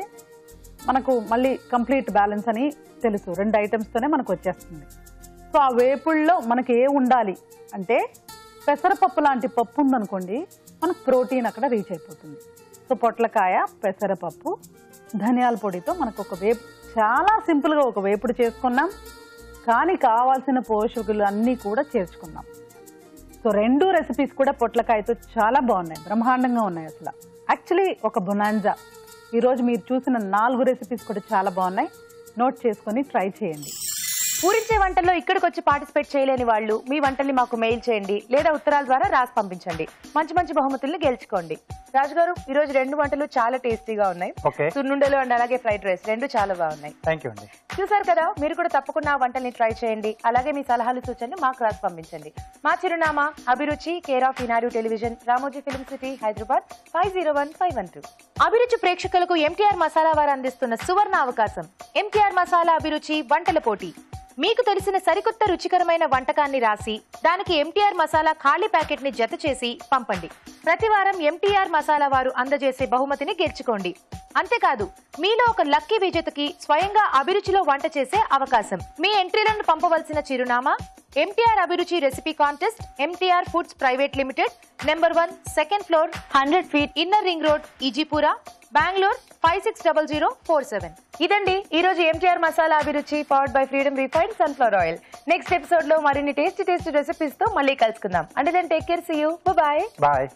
మనకు మళ్ళీ కంప్లీట్ బ్యాలెన్స్ అని తెలుసు, 2 ఐటమ్స్తోనే మనకు వచ్చేస్తుంది. సో ఆ వేపుళ్ళలో మనకి ఏ ఉండాలి అంటే పెసరపప్పు లాంటి పప్పు ఉందనుకోండి, మనకు ప్రోటీన్ అక్కడ రీచ్ అయిపోతుంది. సో పొట్లకాయ పెసరపప్పు ధనియాల పొడితో మనకు ఒక వేపు, చాలా సింపుల్గా ఒక వేపుడు చేసుకున్నాం, కానీ కావాల్సిన పోషకులు అన్నీ కూడా చేర్చుకున్నాం. సో 2 రెసిపీస్ కూడా పొట్లకాయతో చాలా బాగున్నాయి, బ్రహ్మాండంగా ఉన్నాయి. అసలు యాక్చువల్లీ ఒక బొనాన్జా. ఈరోజు మీరు చూసిన 4 రెసిపీస్ కూడా చాలా బాగున్నాయి, నోట్ చేసుకొని ట్రై చేయండి. పూరించే వంటల్లో ఇక్కడికి వచ్చి పార్టిసిపేట్ చేయలేని వాళ్ళు మీ వంటల్ని మాకు మెయిల్ చేయండి లేదా ఉత్తరాల ద్వారా రాసి పంపించండి. మంచి మంచి బహుమతుల్ని గెలుచుకోండి. రాజు గారు, ఈ రోజు 2 వంటలు చాలా టేస్టీగా ఉన్నాయి. సున్నుండలు అండ్ అలాగే ఫ్రైడ్ రైస్ 2 చాలా బాగున్నాయి. థ్యాంక్ యూ అండి. చూసారు కదా, మీరు కూడా తప్పకుండా ఆ వంటల్ని ట్రై చేయండి. అలాగే మీ సలహాలు సూచనలు మాకు రాసి పంపించండి. మా చిరునామా అభిరుచి, care of Eenadu television, Ramoji film city, Hyderabad 501512. అభిరుచి ప్రేక్షకులకు ఎంటీఆర్ మసాలా వారు అందిస్తున్న సువర్ణ అవకాశం. ఎంటీఆర్ మసాలా అభిరుచి వంటల పోటీ. మీకు తెలిసిన సరికొత్త రుచికరమైన వంటకాన్ని రాసి దానికి ఎంటీఆర్ మసాలా ఖాళీ ప్యాకెట్ ని జత చేసి పంపండి. ప్రతి వారం ఎంటీఆర్ మసాలా వారు అందజేసే బహుమతిని గెలుచుకోండి. అంతేకాదు, మీలో ఒక లక్కీ విజేతకి స్వయంగా అభిరుచిలో వంట చేసే అవకాశం. మీ ఎంట్రీలను పంపవలసిన చిరునామా MTR Abhiruchi recipe contest, MTR foods private limited, number 1, second floor, 100 feet, inner ring road, Ejipura, Bengaluru 560047. ఇదండి ఈ రోజు MTR masala Abhiruchi powered by Freedom refined sunflower oil. Next episode లో మరిన్ని టేస్టీ రెసిపీస్ తో మళ్ళీ కలుసుకుందాం. అంటే then take care, see you, bye. Bye.